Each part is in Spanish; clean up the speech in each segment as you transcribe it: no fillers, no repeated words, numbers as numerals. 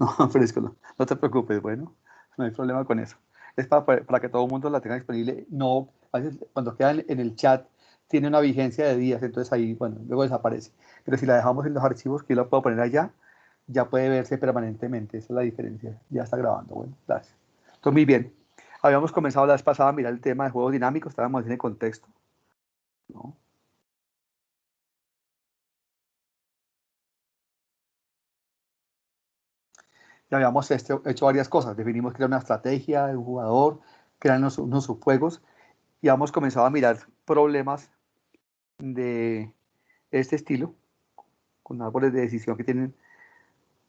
No, Fresco, no te preocupes, bueno, no hay problema con eso. Es para que todo el mundo la tenga disponible. No, a veces cuando queda en el chat tiene una vigencia de días, entonces ahí, bueno, luego desaparece. Pero si la dejamos en los archivos, que yo la puedo poner allá, ya puede verse permanentemente. Esa es la diferencia. Ya está grabando, bueno, gracias. Entonces, muy bien. Habíamos comenzado la vez pasada a mirar el tema de juegos dinámicos, estábamos en el contexto, ¿no? Ya habíamos hecho varias cosas. Definimos que era una estrategia de un jugador, que eran unos subjuegos, y hemos comenzado a mirar problemas de este estilo, con árboles de decisión que tienen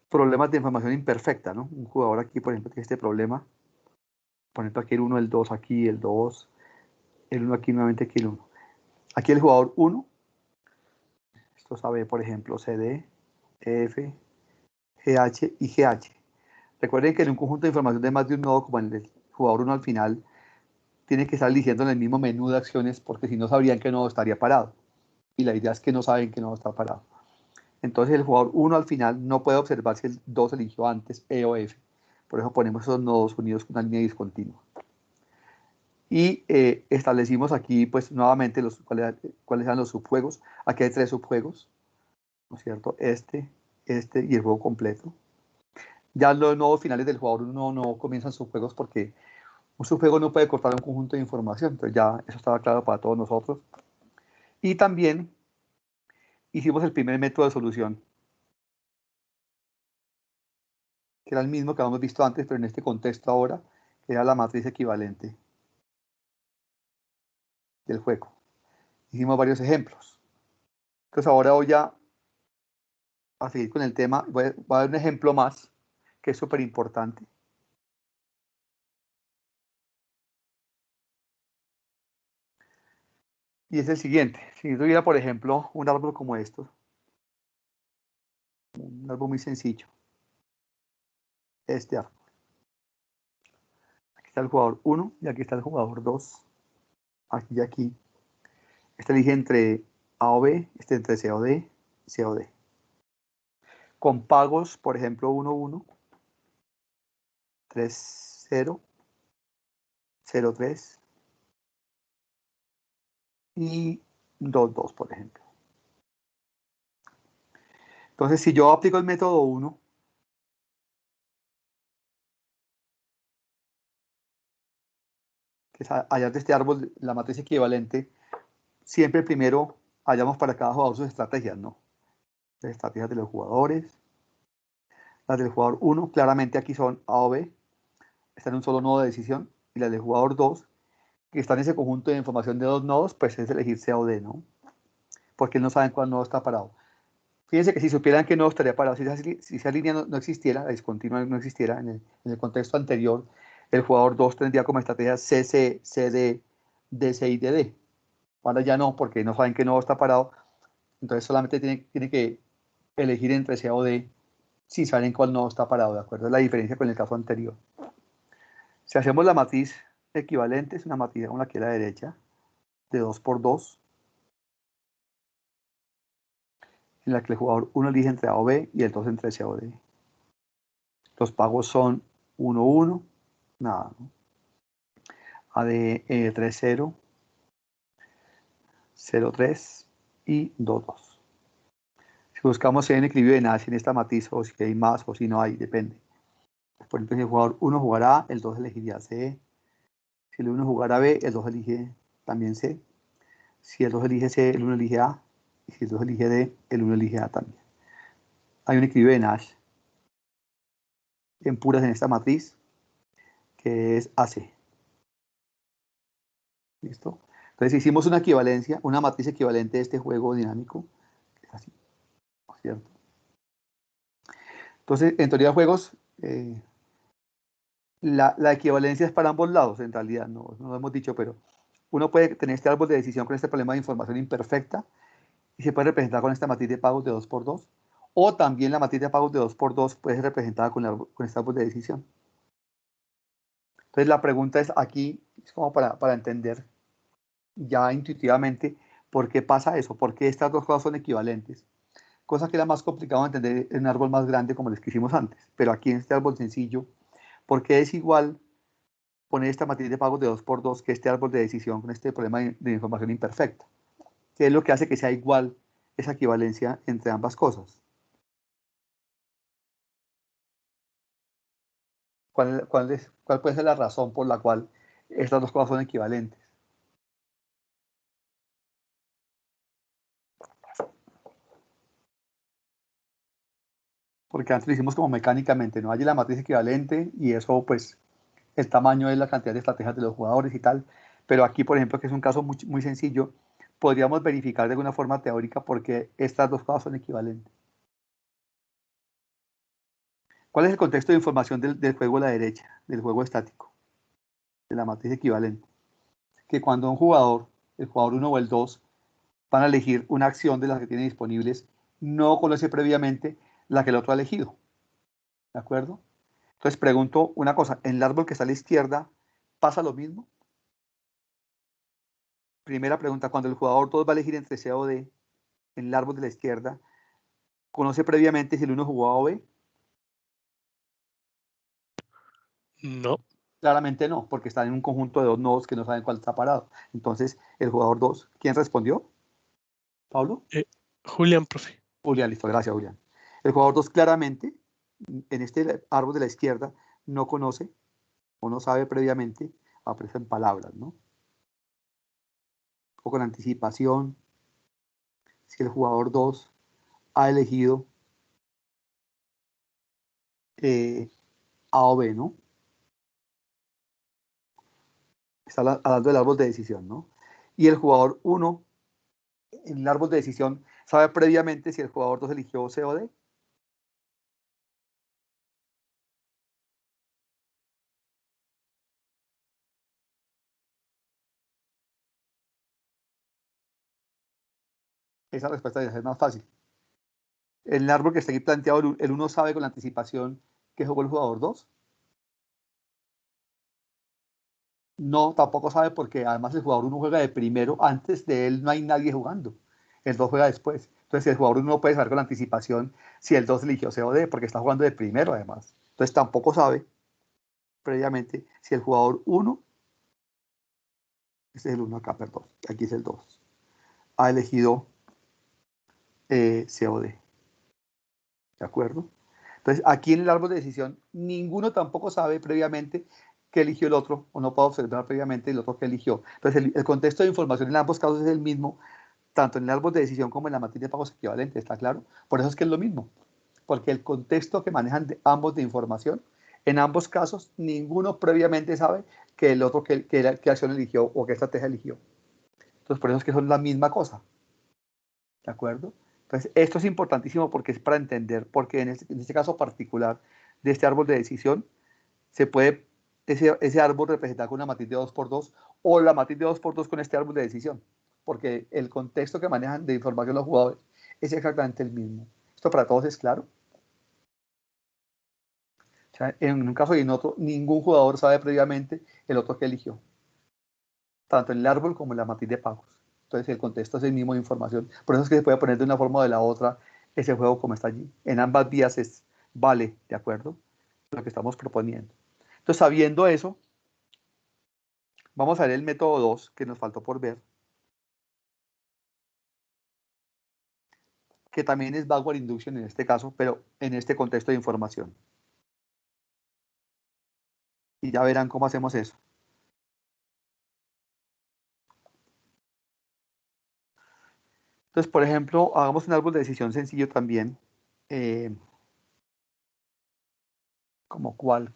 problemas de información imperfecta, ¿no? Un jugador aquí, por ejemplo, tiene este problema. Por ejemplo, aquí el 1, el 2, aquí el 2, el 1 aquí, nuevamente aquí el 1. Aquí el jugador 1, esto sabe, por ejemplo, CD, EF, GH y GH. Recuerden que en un conjunto de información de más de un nodo, como el del jugador 1 al final, tiene que estar eligiendo en el mismo menú de acciones, porque si no sabrían que nodo estaría parado. Y la idea es que no saben que nodo está parado. Entonces el jugador 1 al final no puede observar si el 2 eligió antes E o F. Por eso ponemos esos nodos unidos con una línea discontinua. Y establecimos aquí, pues nuevamente, cuáles eran los subjuegos. Aquí hay 3 subjuegos, ¿no es cierto? Este y el juego completo. Ya los nodos finales del jugador 1 no comienzan subjuegos porque un subjuego no puede cortar un conjunto de información. Entonces ya eso estaba claro para todos nosotros. Y también hicimos el primer método de solución, que era el mismo que habíamos visto antes, pero en este contexto ahora, que era la matriz equivalente del juego. Hicimos varios ejemplos. Entonces ahora voy a seguir con el tema. Voy a dar un ejemplo más, que es súper importante. Y es el siguiente. Si yo tuviera, por ejemplo, un árbol como estos, un árbol muy sencillo, este árbol. Aquí está el jugador 1 y aquí está el jugador 2. Aquí y aquí. Este elige entre A o B, este entre C o D, C o D. Con pagos, por ejemplo, 1, 1, 3, 0, 0, 3 y 2, 2, por ejemplo. Entonces, si yo aplico el método 1, que es hallar de este árbol la matriz equivalente, siempre primero hallamos para cada jugador sus estrategias, ¿no? Las estrategias de los jugadores. Las del jugador 1, claramente aquí son A o B, están en un solo nodo de decisión. Y las del jugador 2, que están en ese conjunto de información de 2 nodos, pues es elegir C o D, ¿no? Porque no saben cuál nodo está parado. Fíjense que si supieran que nodo estaría parado, si esa línea no existiera, la discontinua no existiera, en el contexto anterior, el jugador 2 tendría como estrategia CC, CD, DC y DD. Ahora ya no, porque no saben qué nodo está parado, entonces solamente tiene que elegir entre C o D si saben cuál nodo está parado, ¿de acuerdo? Es la diferencia con el caso anterior. Si hacemos la matriz equivalente, es una matriz como la que a la derecha, de 2 por 2, en la que el jugador 1 elige entre A o B y el 2 entre C o D. Los pagos son 1, 1, nada, ¿no? AD 3, 0, 0, 3 y 2, 2. Si buscamos si hay un equilibrio de Nash en esta matriz, o si hay más o si no hay, depende. Por ejemplo, si el jugador 1 jugará A, el 2 elegiría C. Si el 1 jugara B, el 2 elige también C. Si el 2 elige C, el 1 elige A. Y si el 2 elige D, el 1 elige A también. Hay un equilibrio de Nash en puras en esta matriz, que es AC. ¿Listo? Entonces hicimos una equivalencia, una matriz equivalente de este juego dinámico, que es así, ¿cierto? Entonces, en teoría de juegos, la equivalencia es para ambos lados, en realidad, no lo hemos dicho, pero uno puede tener este árbol de decisión con este problema de información imperfecta y se puede representar con esta matriz de pagos de 2 por 2, o también la matriz de pagos de 2 por 2 puede ser representada con este árbol de decisión. Entonces, la pregunta es aquí, es como para entender ya intuitivamente por qué pasa eso, por qué estas dos cosas son equivalentes. cosa que era más complicado de entender en un árbol más grande como los que hicimos antes. Pero aquí en este árbol sencillo, ¿por qué es igual poner esta matriz de pagos de 2 por 2 que este árbol de decisión con este problema de información imperfecta? ¿Qué es lo que hace que sea igual esa equivalencia entre ambas cosas? ¿Cuál puede ser la razón por la cual estas dos cosas son equivalentes? Porque antes lo hicimos como mecánicamente, ¿no? Hay la matriz equivalente y eso, pues, el tamaño es la cantidad de estrategias de los jugadores y tal. Pero aquí, por ejemplo, que es un caso muy, muy sencillo, podríamos verificar de alguna forma teórica por qué estas dos cosas son equivalentes. ¿Cuál es el contexto de información del juego a la derecha, del juego estático, de la matriz equivalente? Que cuando un jugador, el jugador uno o el 2, van a elegir una acción de las que tienen disponibles, no conoce previamente la que el otro ha elegido. ¿De acuerdo? Entonces pregunto una cosa, ¿en el árbol que está a la izquierda pasa lo mismo? Primera pregunta, cuando el jugador 2 va a elegir entre C o D, en el árbol de la izquierda, ¿conoce previamente si el uno jugó A o B? No. Claramente no, porque están en un conjunto de dos nodos que no saben cuál está parado. Entonces, el jugador 2, ¿quién respondió? ¿Pablo? Julián, profe. Julián, listo, gracias, Julián. El jugador 2 claramente, en este árbol de la izquierda, no conoce o no sabe previamente, aparece en palabras, ¿no? O con anticipación, si el jugador 2 ha elegido A o B, ¿no? Está hablando del árbol de decisión, ¿no? Y el jugador 1, en el árbol de decisión, sabe previamente si el jugador 2 eligió C o D. Esa respuesta debe ser más fácil. En el árbol que está aquí planteado, el 1 sabe con la anticipación que jugó el jugador 2. No, tampoco sabe porque además el jugador 1 juega de primero, antes de él no hay nadie jugando. El 2 juega después. Entonces el jugador 1 no puede saber con anticipación si el 2 eligió C o D, porque está jugando de primero además. Entonces tampoco sabe previamente si el jugador 1, este es el 1 acá, perdón, aquí es el 2, ha elegido C o D. ¿De acuerdo? Entonces aquí en el árbol de decisión, ninguno tampoco sabe previamente qué eligió el otro, o no puede observar previamente el otro que eligió. Entonces el contexto de información en ambos casos es el mismo, tanto en el árbol de decisión como en la matriz de pagos equivalente, ¿está claro? Por eso es que es lo mismo, porque el contexto que manejan ambos de información, en ambos casos, ninguno previamente sabe que el otro qué acción eligió o qué estrategia eligió. Entonces, por eso es que son la misma cosa, ¿de acuerdo? Entonces, esto es importantísimo porque es para entender, porque en este caso particular de este árbol de decisión, se puede ese árbol representar con una matriz de 2 por 2 o la matriz de 2 por 2 con este árbol de decisión, porque el contexto que manejan de información los jugadores es exactamente el mismo. ¿Esto para todos es claro? O sea, en un caso y en otro, ningún jugador sabe previamente el otro que eligió, tanto en el árbol como en la matriz de pagos. Entonces, el contexto es el mismo de información. Por eso es que se puede poner de una forma o de la otra ese juego como está allí. En ambas vías es vale, ¿de acuerdo? Lo que estamos proponiendo. Entonces, sabiendo eso, vamos a ver el método 2 que nos faltó por ver, que también es backward induction en este caso, pero en este contexto de información. Y ya verán cómo hacemos eso. Entonces, por ejemplo, hagamos un árbol de decisión sencillo también. Eh, ¿Como cuál?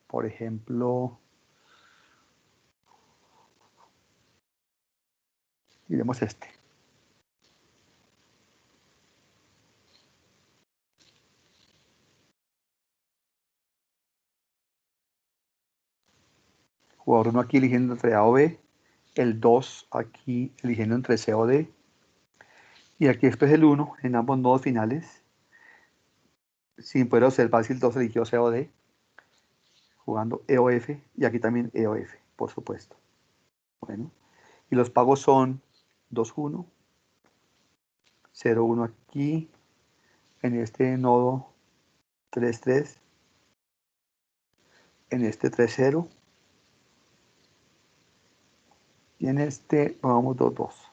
Por ejemplo, diremos este. Jugador 1 aquí eligiendo entre A o B. El 2 aquí eligiendo entre C o D. Y aquí después el 1 en ambos nodos finales. Sin poder observar si el 2 eligió C o D. Jugando E o F. Y aquí también E o F, por supuesto. Bueno. Y los pagos son 2-1, 0, 1 aquí, en este nodo 3, 3, en este 3, 0, y en este vamos 2, 2.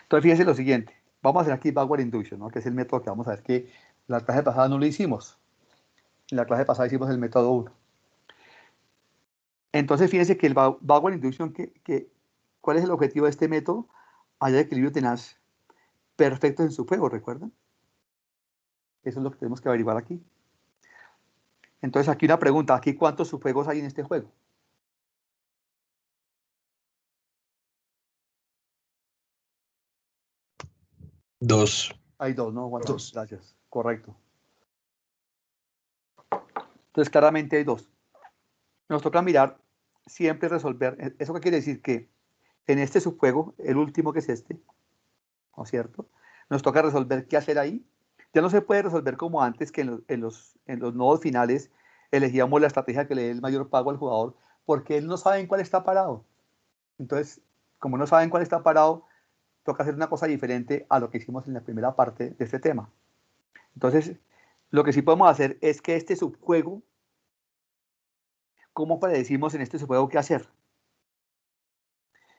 Entonces fíjense lo siguiente, vamos a hacer aquí backward induction, ¿no? Que es el método que vamos a ver que la clase pasada no lo hicimos. En la clase pasada hicimos el método 1. Entonces fíjense que el backward induction, ¿cuál es el objetivo de este método? Haya equilibrio tenaz perfecto en su juego, ¿recuerdan? Eso es lo que tenemos que averiguar aquí. Entonces aquí una pregunta, ¿aquí cuántos subjuegos hay en este juego? Dos. Hay dos, ¿no, Juan? Dos. Gracias, correcto. Entonces claramente hay dos. Nos toca mirar, siempre resolver. ¿Eso qué quiere decir? Que en este subjuego, el último que es este, ¿no es cierto? Nos toca resolver qué hacer ahí. Ya no se puede resolver como antes, que en los nodos finales elegíamos la estrategia que le dé el mayor pago al jugador, porque él no sabe en cuál está parado. Entonces, como no saben cuál está parado, toca hacer una cosa diferente a lo que hicimos en la primera parte de este tema. Entonces, lo que sí podemos hacer es que este subjuego, ¿cómo predecimos en este subjuego qué hacer?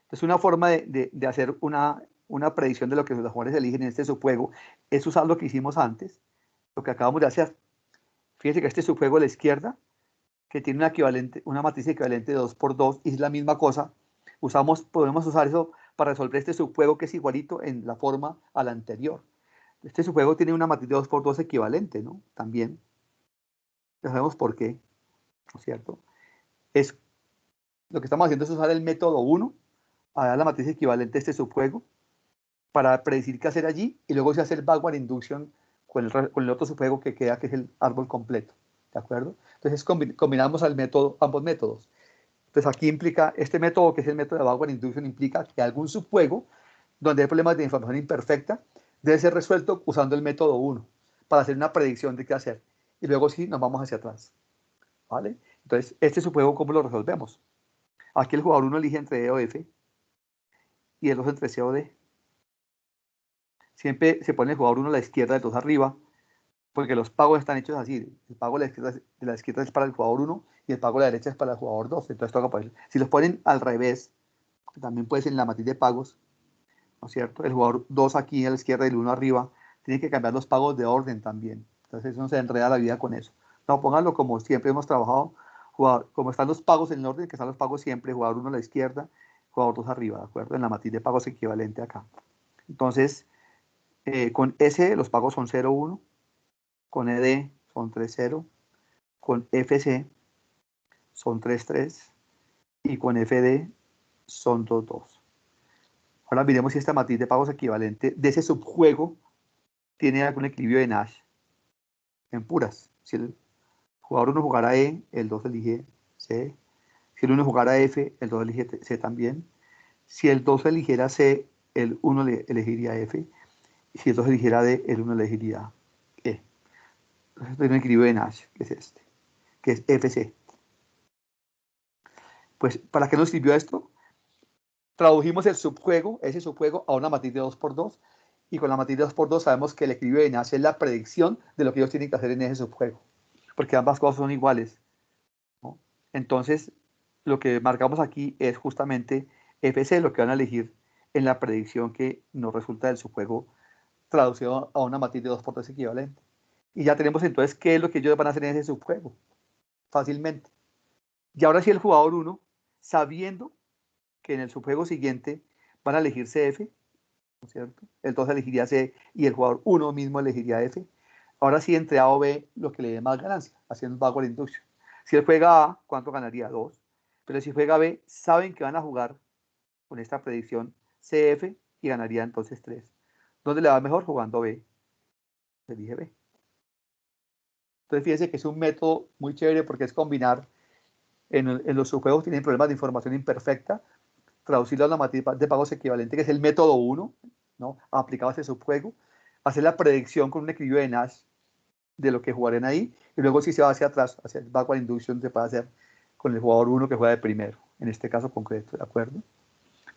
Entonces, una forma de hacer una predicción de lo que los jugadores eligen en este subjuego es usar lo que hicimos antes, lo que acabamos de hacer. Fíjense que este subjuego a la izquierda, que tiene una matriz equivalente de 2 por 2, y es la misma cosa, podemos usar eso para resolver este subjuego que es igualito en la forma a la anterior. Este subjuego tiene una matriz de 2 por 2 equivalente, ¿no? También. Ya sabemos por qué, ¿no es cierto? Lo que estamos haciendo es usar el método 1 a dar la matriz equivalente a este subjuego para predecir qué hacer allí, y luego se hace el backward induction con el otro subjuego que queda, que es el árbol completo. ¿De acuerdo? Entonces combinamos ambos métodos. Entonces aquí implica, este método que es el método de backward induction implica que algún subjuego donde hay problemas de información imperfecta debe ser resuelto usando el método 1 para hacer una predicción de qué hacer. Y luego sí nos vamos hacia atrás. ¿Vale? Entonces, este subjuego, ¿cómo lo resolvemos? Aquí el jugador 1 elige entre E o F y el 2 entre C o D. Siempre se pone el jugador 1 a la izquierda, el 2 arriba, porque los pagos están hechos así. El pago de la izquierda es para el jugador 1 y el pago de la derecha es para el jugador 2. Entonces toca poner. Si los ponen al revés, también puede ser en la matriz de pagos, ¿no es cierto? El jugador 2 aquí a la izquierda y el 1 arriba, tiene que cambiar los pagos de orden también. Entonces no se enreda la vida con eso. No, pónganlo como siempre hemos trabajado, como están los pagos en el orden que están los pagos siempre, jugador 1 a la izquierda, jugador 2 arriba, ¿de acuerdo? En la matriz de pagos equivalente acá. Entonces, con S los pagos son 0, 1, con ED son 3, 0, con FC son 3, 3 y con FD son 2, 2. Ahora miremos si esta matriz de pagos equivalente de ese subjuego tiene algún equilibrio de Nash en puras. Si el jugador 1 jugara E, el 2 elige C. Si el 1 jugara F, el 2 elige C también. Si el 2 eligiera C, el 1 elegiría F. Y si el 2 eligiera D, el 1 elegiría E. Entonces tiene un equilibrio de Nash, que es este, que es FC. Pues, ¿para qué nos sirvió esto? Tradujimos ese subjuego, a una matriz de 2 por 2, y con la matriz de 2 por 2 sabemos que el equilibrio de Nash es la predicción de lo que ellos tienen que hacer en ese subjuego, porque ambas cosas son iguales, ¿no? Entonces, lo que marcamos aquí es justamente FC, lo que van a elegir en la predicción que nos resulta del subjuego traducido a una matriz de 2 por 2 equivalente. Y ya tenemos entonces qué es lo que ellos van a hacer en ese subjuego, fácilmente. Y ahora sí el jugador 1, sabiendo que en el subjuego siguiente van a elegir CF, ¿no es cierto? El 2 elegiría C y el jugador 1 mismo elegiría F. Ahora sí, entre A o B, lo que le dé más ganancia, haciendo backward induction. Si él juega A, ¿cuánto ganaría? 2. Pero si juega B, saben que van a jugar con esta predicción CF y ganaría entonces 3. ¿Dónde le va mejor? Jugando B. Elige B. Entonces fíjense que es un método muy chévere porque es combinar, en los subjuegos tienen problemas de información imperfecta, traducirlo a la matriz de pagos equivalente, que es el método 1, ¿no? Aplicado a ese subjuego, hacer la predicción con un equilibrio de Nash de lo que jugarían ahí, y luego si se va hacia atrás, hacia el backward induction, se puede hacer con el jugador 1 que juega de primero, en este caso concreto, ¿de acuerdo?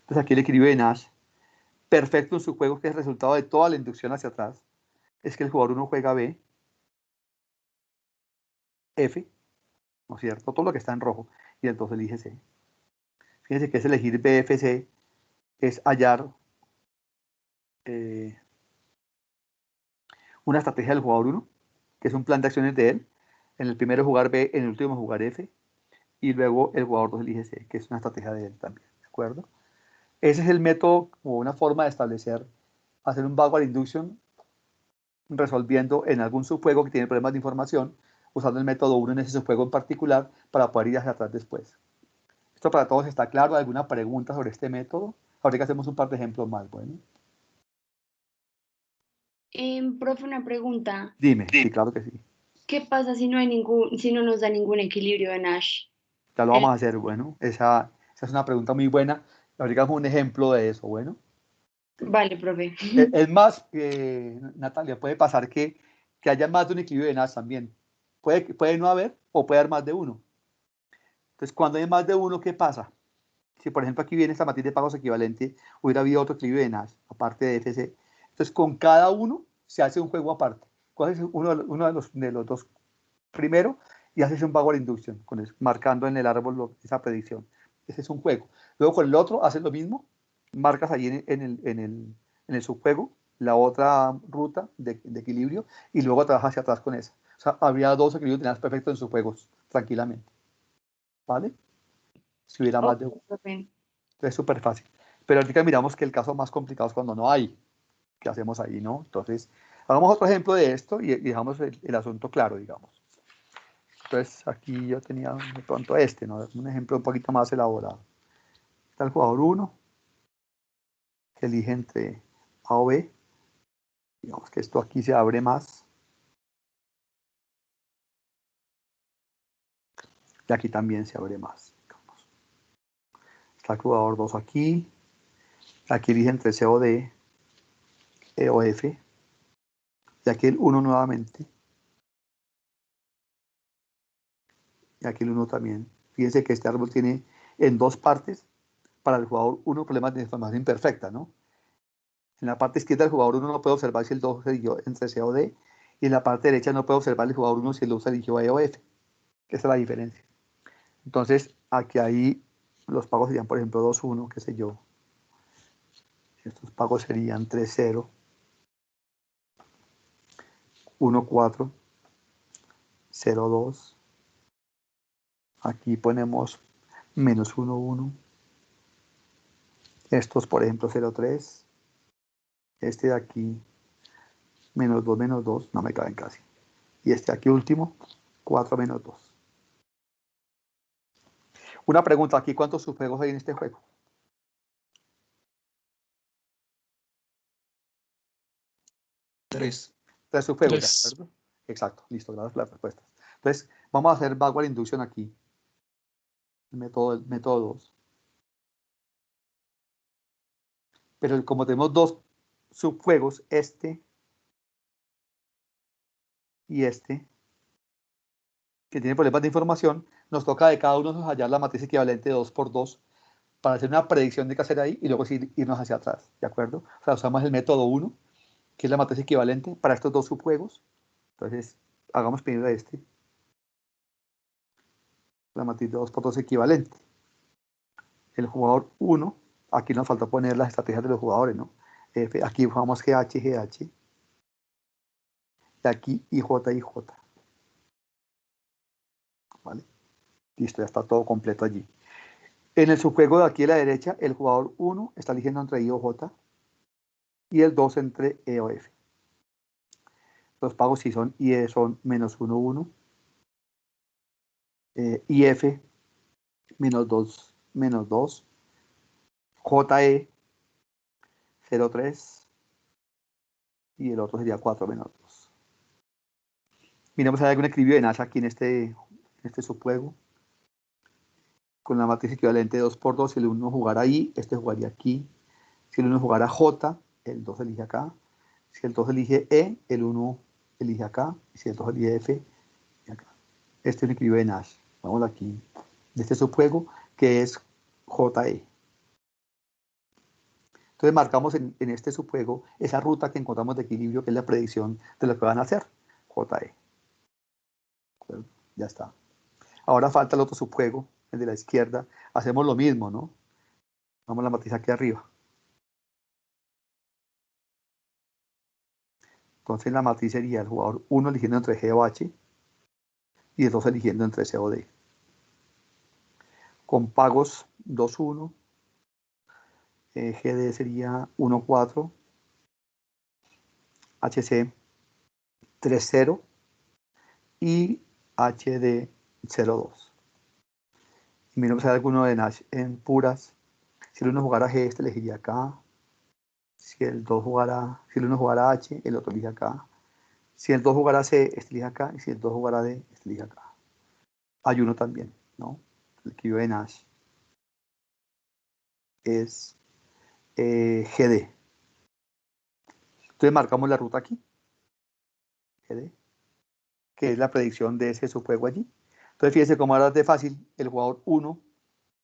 Entonces aquí el equilibrio de Nash perfecto en su juego, que es el resultado de toda la inducción hacia atrás, es que el jugador 1 juega B, F, ¿no es cierto? Todo lo que está en rojo, y el 2 elige C. Fíjense que es elegir B, F, C, es hallar una estrategia del jugador 1, que es un plan de acciones de él. En el primero jugar B, en el último jugar F, y luego el jugador 2 elige C, que es una estrategia de él también, ¿de acuerdo? Ese es el método o una forma de establecer, hacer un backward induction resolviendo en algún subjuego que tiene problemas de información, usando el método 1 en ese subjuego en particular para poder ir hacia atrás después. ¿Esto para todos está claro? ¿Alguna pregunta sobre este método? Ahorita hacemos un par de ejemplos más, bueno. Profe, una pregunta. Dime, sí, claro que sí. ¿Qué pasa si si no nos da ningún equilibrio de Nash? Ya lo vamos a hacer, bueno. Esa es una pregunta muy buena. Ahorita hagamos un ejemplo de eso, bueno. Vale, profe. Es más, Natalia, puede pasar que haya más de un equilibrio de Nash también. Puede no haber o puede haber más de uno. Entonces, cuando hay más de uno, ¿qué pasa? Si, por ejemplo, aquí viene esta matriz de pagos equivalente, hubiera habido otro equilibrio de Nash, aparte de FC. Entonces, con cada uno se hace un juego aparte. Coges uno de los dos primero y haces un backward induction, marcando en el árbol esa predicción. Ese es un juego. Luego con el otro haces lo mismo, marcas ahí en el subjuego la otra ruta de equilibrio y luego trabajas hacia atrás con esa. O sea, habría dos equilibrios de Nash perfectos en subjuegos, tranquilamente. ¿Vale? Si hubiera más de uno. Profe. Es súper fácil. Pero ahorita miramos que el caso más complicado es cuando no hay. ¿Qué hacemos ahí, no? Entonces, hagamos otro ejemplo de esto y dejamos el asunto claro, digamos. Entonces, aquí yo tenía de pronto ¿no? Un ejemplo un poquito más elaborado. Está el jugador 1, que elige entre A o B. Digamos que esto aquí se abre más. Y aquí también se abre más. Digamos. Está el jugador 2 aquí. Aquí elige entre C o D, E o F. Y aquí el 1 nuevamente. Y aquí el 1 también. Fíjense que este árbol tiene en dos partes, para el jugador 1 problemas de información imperfecta, ¿no? En la parte izquierda el jugador 1 no puede observar si el 2 eligió entre C o D, y en la parte derecha no puede observar el jugador 1 si el 2 eligió E o F. Esa es la diferencia. Entonces, aquí ahí los pagos serían, por ejemplo, 2-1, qué sé yo. Estos pagos serían 3-0, 1-4, 0-2. Aquí ponemos menos 1-1. Estos, por ejemplo, 0-3. Este de aquí, menos 2, no me caben casi. Y este aquí último, 4-2. Una pregunta, ¿aquí cuántos subjuegos hay en este juego? 3. 3 subjuegos, ¿de 3. acuerdo? Exacto, listo, gracias por las respuestas. Entonces, vamos a hacer backward induction aquí. El método 2. Pero como tenemos dos subjuegos, este y este, que tienen problemas de información, nos toca de cada uno hallar la matriz equivalente de 2 por 2 para hacer una predicción de qué hacer ahí y luego sí irnos hacia atrás, ¿de acuerdo? O sea, usamos el método 1, que es la matriz equivalente para estos dos subjuegos. Entonces, hagamos primero este. La matriz de 2 por 2 equivalente. El jugador 1, aquí nos faltó poner las estrategias de los jugadores, ¿no? Aquí jugamos GH, GH. Y aquí IJ, IJ. ¿Vale? Listo, ya está todo completo allí. En el subjuego de aquí a la derecha, el jugador 1 está eligiendo entre I o J y el 2 entre E o F. Los pagos si son IE son menos 1, 1. IF menos 2, menos 2. JE 0, 3. Y el otro sería 4 menos 2. Miremos si hay algún equilibrio de Nash aquí en este subjuego. Con la matriz equivalente de 2 por 2, si el 1 jugara ahí, este jugaría aquí. Si el 1 jugara J, el 2 elige acá. Si el 2 elige E, el 1 elige acá. Y si el 2 elige F, acá. Este es un equilibrio de Nash. Vamos aquí. De este subjuego, que es JE. Entonces Entonces marcamos en este subjuego esa ruta que encontramos de equilibrio, que es la predicción de lo que van a hacer, JE. Entonces, ya está. Ahora falta el otro subjuego, el de la izquierda. Hacemos lo mismo, ¿no? Vamos a la matriz aquí arriba. Entonces la matriz sería el jugador 1 eligiendo entre G o H y el 2 eligiendo entre C o D. Con pagos 2-1, GD sería 1-4, HC 3-0 y HD 0-2. Y miremos si hay alguno de Nash en puras. Si el 1 jugara G, este elegiría acá. Si el 1 jugara H, el otro elige acá. Si el 2 jugara C, este elige acá. Y si el 2 jugara D, este elige acá. Hay uno también, ¿no? El equilibrio de Nash es GD. Entonces marcamos la ruta aquí. GD. Que es la predicción de ese subjuego allí. Entonces fíjense cómo ahora es de fácil. El jugador 1,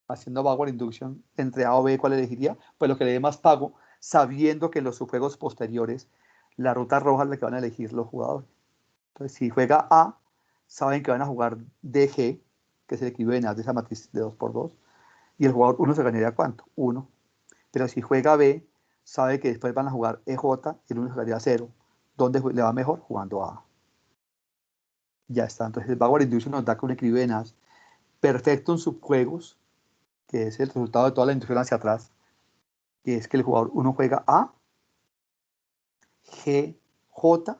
haciendo backward induction entre A o B, ¿cuál elegiría? Pues lo que le dé más pago, sabiendo que en los subjuegos posteriores la ruta roja es la que van a elegir los jugadores. Entonces, si juega A, saben que van a jugar DG, que es el equivalente de esa matriz de 2x2, y el jugador 1 se ganaría ¿cuánto? 1. Pero si juega B, sabe que después van a jugar EJ y el 1 se ganaría 0. ¿Dónde le va mejor? Jugando A. Ya está. Entonces, el backward induction nos da que un equilibrio de Nash perfecto en subjuegos, que es el resultado de toda la inducción hacia atrás, que es que el jugador 1 juega A, G, J,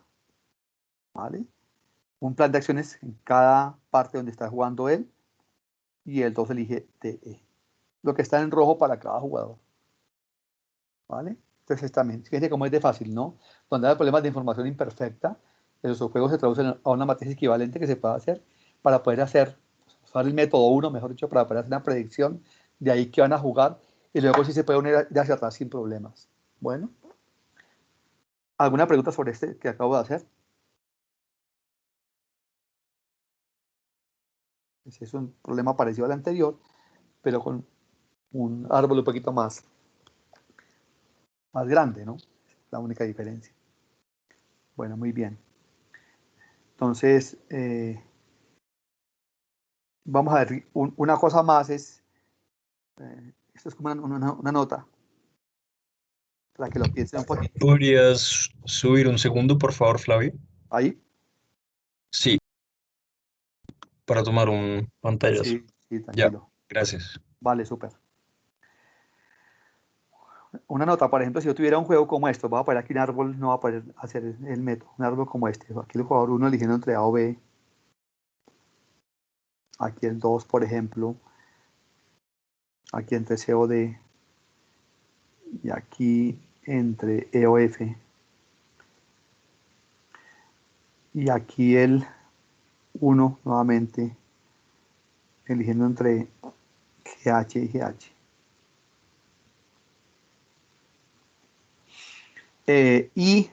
¿vale? Un plan de acciones en cada parte donde está jugando él, y el 2 elige DE. Lo que está en rojo para cada jugador, ¿vale? Entonces también, fíjense cómo es de fácil, ¿no? Cuando hay problemas de información imperfecta, los juegos se traducen a una matriz equivalente que se puede hacer para poder usar el método 1, mejor dicho, para poder hacer una predicción de ahí que van a jugar, y luego sí se puede unir de hacia atrás sin problemas. Bueno, ¿alguna pregunta sobre este que acabo de hacer? Ese es un problema parecido al anterior, pero con un árbol un poquito más grande, ¿no? La única diferencia. Bueno, muy bien. Entonces, vamos a ver, una cosa más es, esto es como una nota, para que lo piensen un poquito. ¿Podrías subir un segundo, por favor, Flavio? Ahí, Sí, para tomar un pantallazo. sí, sí, Ya, tranquilo. gracias. Vale, súper. Una nota, por ejemplo, si yo tuviera un juego como esto, voy a poner aquí un árbol, no voy a poder hacer el método, un árbol como este. Aquí el jugador 1 eligiendo entre A o B. Aquí el 2, por ejemplo. Aquí entre C o D. Y aquí entre E o F. Y aquí el 1 nuevamente eligiendo entre GH y GH. Y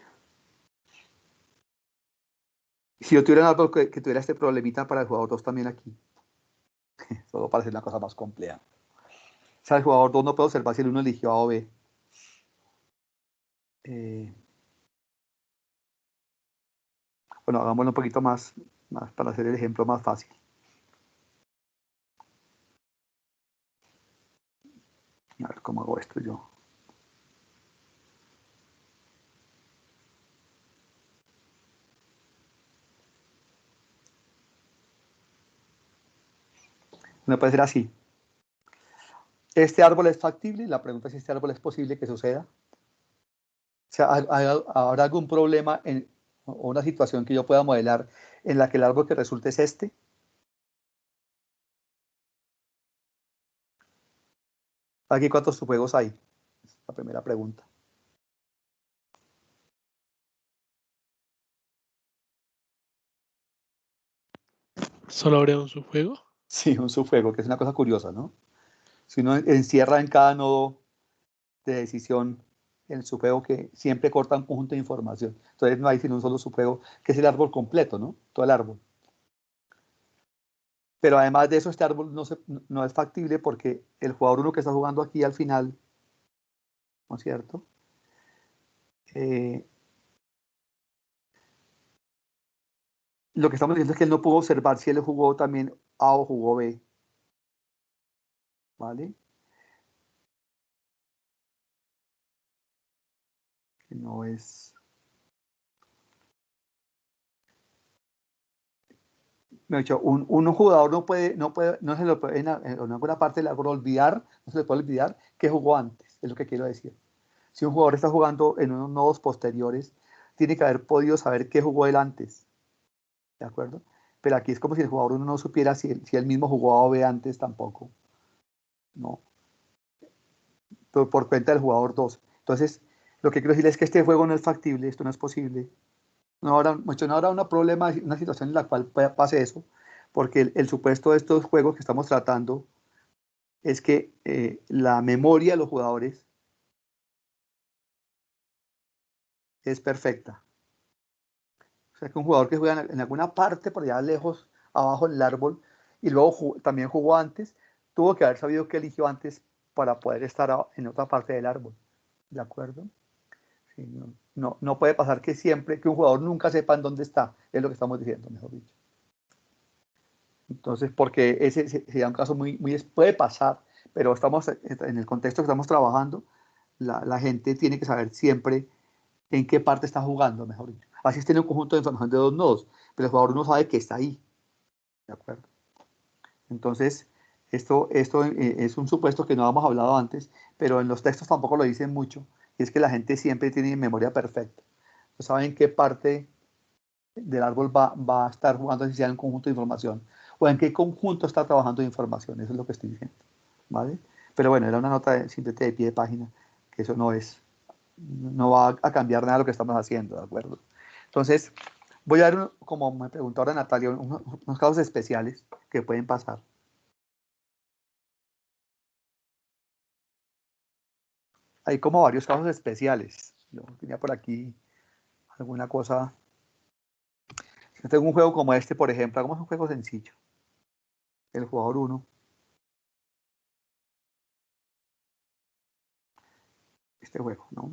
si yo tuviera un árbol que tuviera este problemita para el jugador 2 también aquí, solo para hacer una cosa más compleja. O sea, el jugador 2 no puede observar si el 1 eligió A o B. Eh, bueno, hagámoslo un poquito más para hacer el ejemplo más fácil. A ver cómo hago esto yo. No puede ser así. ¿Este árbol es factible? La pregunta es si este árbol es posible que suceda. O sea, ¿habrá algún problema o una situación que yo pueda modelar en la que el árbol que resulte es este? Aquí, ¿cuántos subjuegos hay? La primera pregunta. ¿Solo habría un subjuego? Sí, un subjuego, que es una cosa curiosa, ¿no? Si uno encierra en cada nodo de decisión el subjuego que siempre corta un conjunto de información. Entonces no hay sino un solo subjuego, que es el árbol completo, ¿no? Todo el árbol. Pero además de eso, este árbol no es factible porque el jugador 1 que está jugando aquí al final ¿no es cierto? Lo que estamos diciendo es que él no pudo observar si él jugó también A o jugó B, ¿vale? Que no es... Me ha dicho, un jugador no se lo puede en alguna parte del árbol olvidar, no se le puede olvidar que jugó antes, es lo que quiero decir. Si un jugador está jugando en unos nodos posteriores, tiene que haber podido saber qué jugó él antes, ¿de acuerdo? Pero aquí es como si el jugador uno no supiera si él mismo jugó A o B antes tampoco, ¿no? Por cuenta del jugador 2. Entonces, lo que quiero decir es que este juego no es factible, esto no es posible. No habrá un problema, una situación en la cual pase eso, porque el supuesto de estos juegos que estamos tratando es que la memoria de los jugadores es perfecta. O sea, que un jugador que juega en alguna parte por allá lejos, abajo en el árbol, y luego también jugó antes, tuvo que haber sabido qué eligió antes para poder estar en otra parte del árbol. ¿De acuerdo? Sí, no puede pasar que siempre, que un jugador nunca sepa en dónde está, es lo que estamos diciendo, mejor dicho. Entonces, porque ese sería un caso puede pasar, pero estamos en el contexto que estamos trabajando, la gente tiene que saber siempre en qué parte está jugando, mejor dicho. Así es, tiene un conjunto de información de dos nodos, pero el jugador no sabe que está ahí. ¿De acuerdo? Entonces, esto es un supuesto que no habíamos hablado antes, pero en los textos tampoco lo dicen mucho, y es que la gente siempre tiene memoria perfecta. No saben qué parte del árbol va a estar jugando, si sea en un conjunto de información, o en qué conjunto está trabajando de información, eso es lo que estoy diciendo, ¿vale? Pero bueno, era una nota simplemente de pie de página, que eso no va a cambiar nada de lo que estamos haciendo, ¿de acuerdo? Entonces, voy a dar, como me preguntó ahora Natalia, unos casos especiales que pueden pasar. Hay como varios casos especiales. Yo tenía por aquí alguna cosa. Si tengo un juego como este, por ejemplo, hagamos un juego sencillo. El jugador 1. Este juego, ¿no?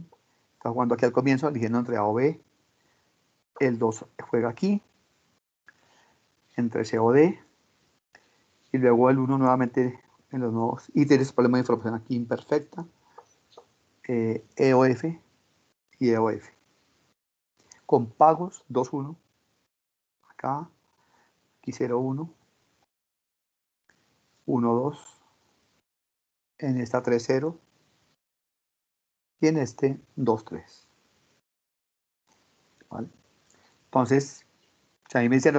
Está jugando aquí al comienzo, eligiendo entre A o B. El 2 juega aquí, entre C o D. Y luego el 1 nuevamente en los nodos. Y tienes problema de información aquí imperfecta. E o F y E o F. Con pagos 2-1. Acá, aquí 0-1. 1-2. En esta 3-0. Y en este 2-3. ¿Vale? Entonces, si a mí me dicen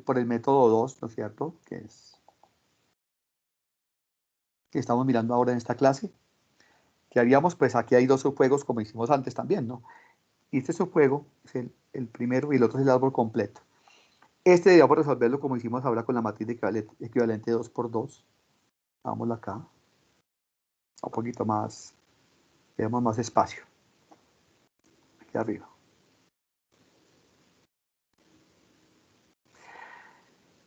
por el método 2, ¿no es cierto? Que estamos mirando ahora en esta clase. ¿Qué haríamos? Pues aquí hay dos subjuegos como hicimos antes también, ¿no? Y este subjuego es el primero y el otro es el árbol completo. Este deberíamos resolverlo como hicimos ahora con la matriz equivalente 2×2. Hagámoslo acá. Un poquito más, veamos más espacio. Aquí arriba.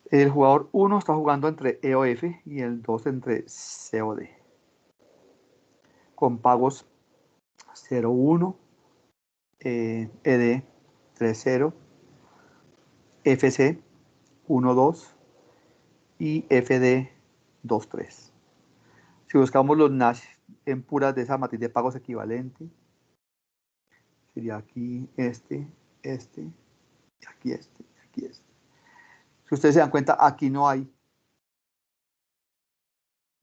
El jugador 1 está jugando entre E o F y el 2 entre C o D. Con pagos 0-1, ED 3-0, FC 1-2 y FD 2-3. Si buscamos los Nash en puras de esa matriz de pagos equivalente, sería aquí este, y aquí este, y aquí este. Si ustedes se dan cuenta, aquí no hay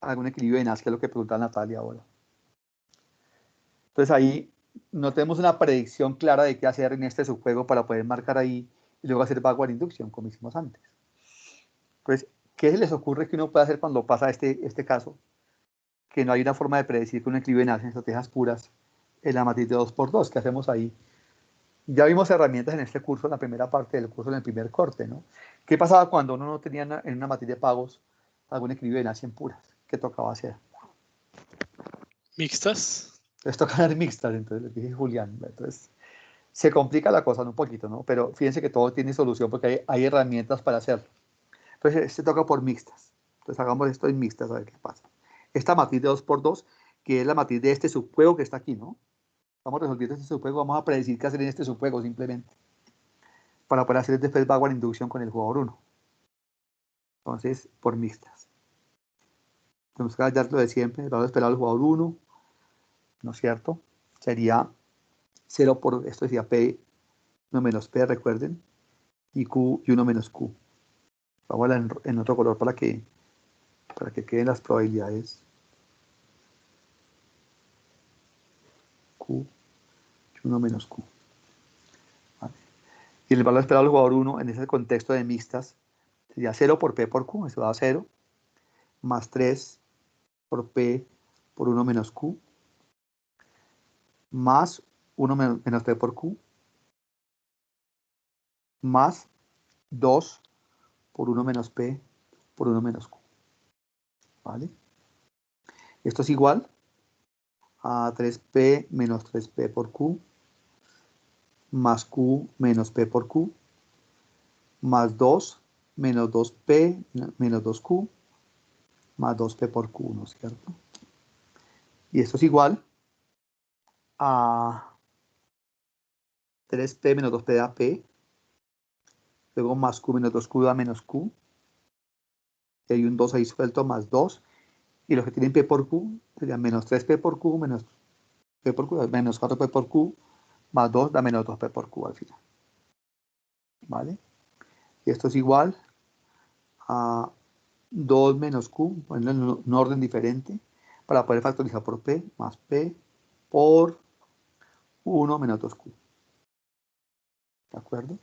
algún equilibrio de Nash, que es lo que pregunta Natalia ahora. Entonces ahí no tenemos una predicción clara de qué hacer en este subjuego para poder marcar ahí y luego hacer backward induction, como hicimos antes. Entonces, ¿qué se les ocurre que uno puede hacer cuando pasa este caso? Que no hay una forma de predecir que un equilibrio de Nash en estrategias puras en la matriz de 2×2. ¿Qué hacemos ahí? Ya vimos herramientas en este curso, en la primera parte del curso, en el primer corte, ¿no? ¿Qué pasaba cuando uno no tenía en una matriz de pagos algún equilibrio de Nash en puras? ¿Qué tocaba hacer? ¿Mixtas? Entonces toca dar mixtas, entonces lo que dije Julián. Entonces se complica la cosa un poquito, ¿no? Pero fíjense que todo tiene solución porque hay herramientas para hacerlo. Entonces se toca por mixtas. Entonces hagamos esto en mixtas a ver qué pasa. Esta matriz de 2×2, que es la matriz de este subjuego que está aquí, ¿no? estamos resolviendo este subjuego, vamos a predecir qué hacer en este subjuego simplemente, para poder hacer después backward induction con el jugador 1. Entonces, por mixtas. Tenemos que hallar lo de siempre, el valor esperado del jugador 1, ¿no es cierto? Sería 0 por, esto decía P, 1 menos P, recuerden, y Q y 1 menos Q. Vamos a en otro color para que queden las probabilidades. Q y 1 menos Q. ¿Vale? Y el valor esperado del jugador 1 en ese contexto de mixtas sería 0 por P por Q, eso da 0, más 3 por P por 1 menos Q, más 1 menos P por Q, más 2 por 1 menos P por 1 menos Q. ¿Vale? Esto es igual a 3P menos 3P por Q, más Q menos P por Q, más 2 menos 2P menos 2Q, más 2P por Q, ¿no es cierto? Y esto es igual a 3P menos 2P da P, luego más Q menos 2Q da menos Q, y hay un 2 ahí suelto, más 2, y los que tienen P por Q serían menos 3P por Q, menos P por Q, menos 4P por Q, más 2 da menos 2P por Q al final. ¿Vale? Y esto es igual a 2 menos Q, bueno, en un orden diferente, para poder factorizar por P, más P por 1 menos 2Q. ¿De acuerdo?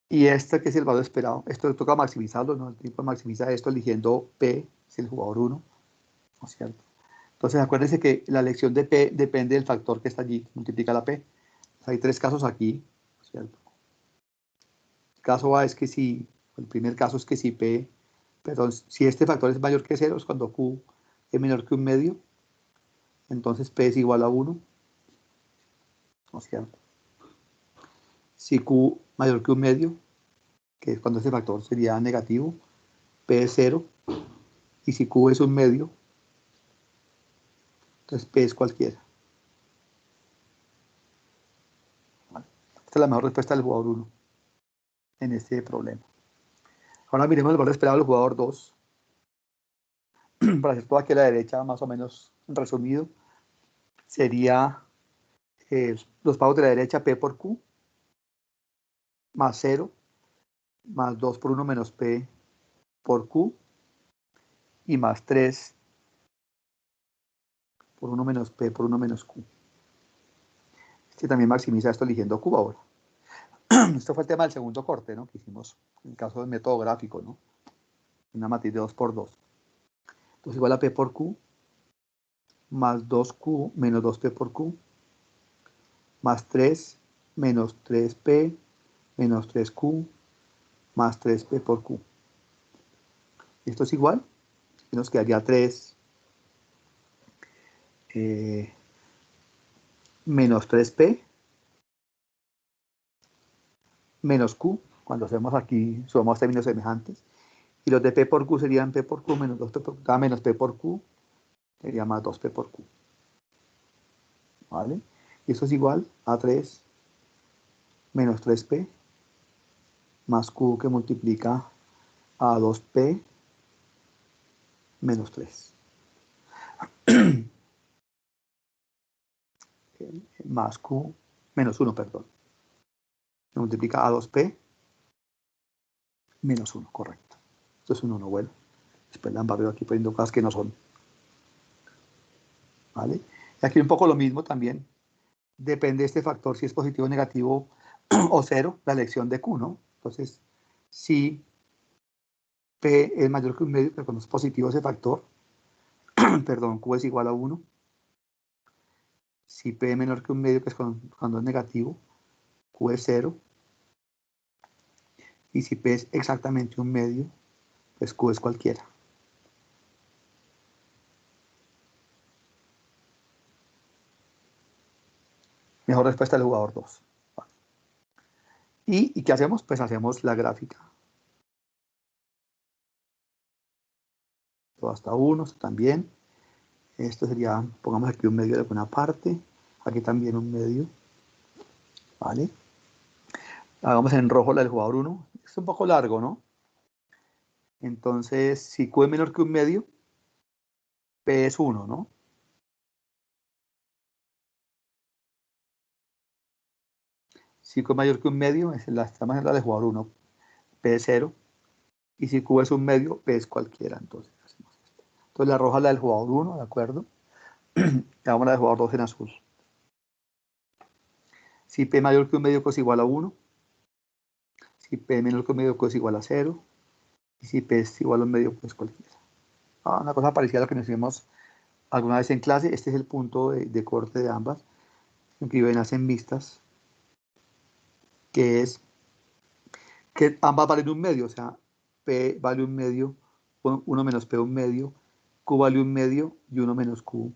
Y este que es el valor esperado, esto toca maximizarlo, ¿no? El tipo maximiza esto eligiendo P, es el jugador 1, ¿no es cierto? Entonces acuérdense que la elección de P depende del factor que está allí, que multiplica la P. Hay 3 casos aquí, ¿no es cierto? El caso A es que si, el primer caso es que si P, perdón, si este factor es mayor que 0, es cuando Q es menor que 1 medio, entonces P es igual a 1, ¿no es cierto? Si Q mayor que 1 medio, que es cuando este factor sería negativo, P es 0, y si Q es 1 medio, entonces P es cualquiera. ¿Vale? Esta es la mejor respuesta del jugador 1 en este problema. Ahora miremos el valor esperado del jugador 2. Para hacer todo aquí a la derecha, más o menos resumido, sería los pagos de la derecha P por Q, más 0, más 2 por 1 menos P por Q, y más 3 por 1 menos P por 1 menos Q. Este también maximiza esto eligiendo Q ahora. Esto fue el tema del segundo corte, ¿no? Que hicimos en el caso del método gráfico, ¿no? Una matriz de 2 por 2. Entonces igual a P por Q, más 2Q menos 2P por Q, más 3 menos 3P menos 3Q más 3P por Q. Esto es igual, y nos quedaría 3 menos 3P menos Q, cuando hacemos aquí, sumamos términos semejantes, y los de P por Q serían P por Q menos 2P por Q, menos P por Q, sería más 2P por Q. ¿Vale? Y esto es igual a 3 menos 3P más Q que multiplica a 2P menos 3. Más Q menos 1, perdón. Se multiplica a 2P menos 1, correcto. Esto es un 1, bueno. Después la embarreo aquí poniendo cosas que no son. ¿Vale? Y aquí un poco lo mismo también. Depende de este factor si es positivo, negativo o 0, la elección de Q, ¿no? Entonces, si P es mayor que 1 medio, pero cuando es positivo ese factor, perdón, Q es igual a 1. Si P es menor que 1 medio, que es cuando es negativo, Q es 0. Y si P es exactamente 1 medio, pues Q es cualquiera. Mejor respuesta del jugador 2. ¿Y qué hacemos? Pues hacemos la gráfica. Todo hasta 1, esto también. Esto sería, pongamos aquí 1 medio de alguna parte. Aquí también un medio. ¿Vale? Hagamos en rojo la del jugador 1. Es un poco largo, ¿no? Entonces, si Q es menor que un medio, P es 1, ¿no? Si Q es mayor que un medio, estamos en la del jugador 1, P es 0. Y si Q es un medio, P es cualquiera. Entonces, hacemos esto. Entonces, la roja es la del jugador 1, ¿de acuerdo? Y vamos a la del jugador 2 en azul. Si P mayor que un medio, pues igual a 1. Si P menor que un medio, pues igual a 0. Y si P es igual a un medio, pues cualquiera. Una cosa parecida a lo que nos hicimos alguna vez en clase. Este es el punto de corte de ambas, que ven hacen mixtas, que es que ambas valen un medio, o sea, P vale un medio, 1 menos P un medio, Q vale un medio y 1 menos Q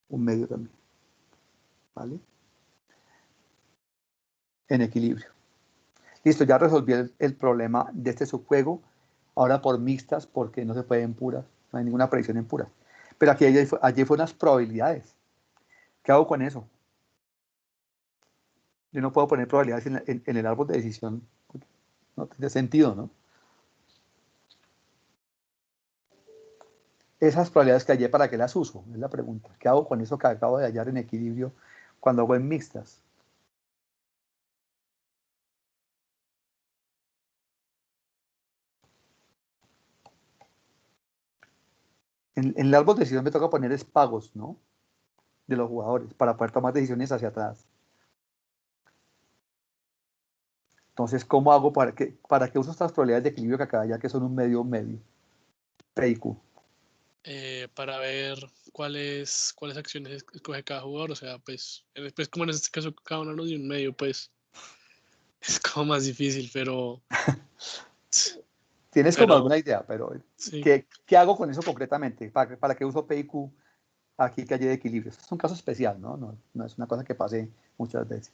un medio también. ¿Vale? En equilibrio. Listo, ya resolví el problema de este subjuego. Ahora por mixtas, porque no se puede en puras, no hay ninguna predicción en puras. Pero aquí allí fue unas probabilidades. ¿Qué hago con eso? Yo no puedo poner probabilidades en el árbol de decisión. No tiene sentido, ¿no? Esas probabilidades que hallé, ¿para qué las uso? Es la pregunta. ¿Qué hago con eso que acabo de hallar en equilibrio cuando hago en mixtas? En el árbol de decisión me toca poner es pagos, ¿no? De los jugadores para poder tomar decisiones hacia atrás. Entonces, ¿cómo hago para que uso estas probabilidades de equilibrio que acá ya que son un medio, P y Q? Para ver cuáles acciones escoge cada jugador, o sea, pues como en este caso cada uno nos dio un medio, pues es como más difícil, pero Tienes como alguna idea, pero sí. ¿qué hago con eso concretamente? ¿Para qué uso P y Q aquí que haya de equilibrio? Es un caso especial, ¿no? No es una cosa que pase muchas veces.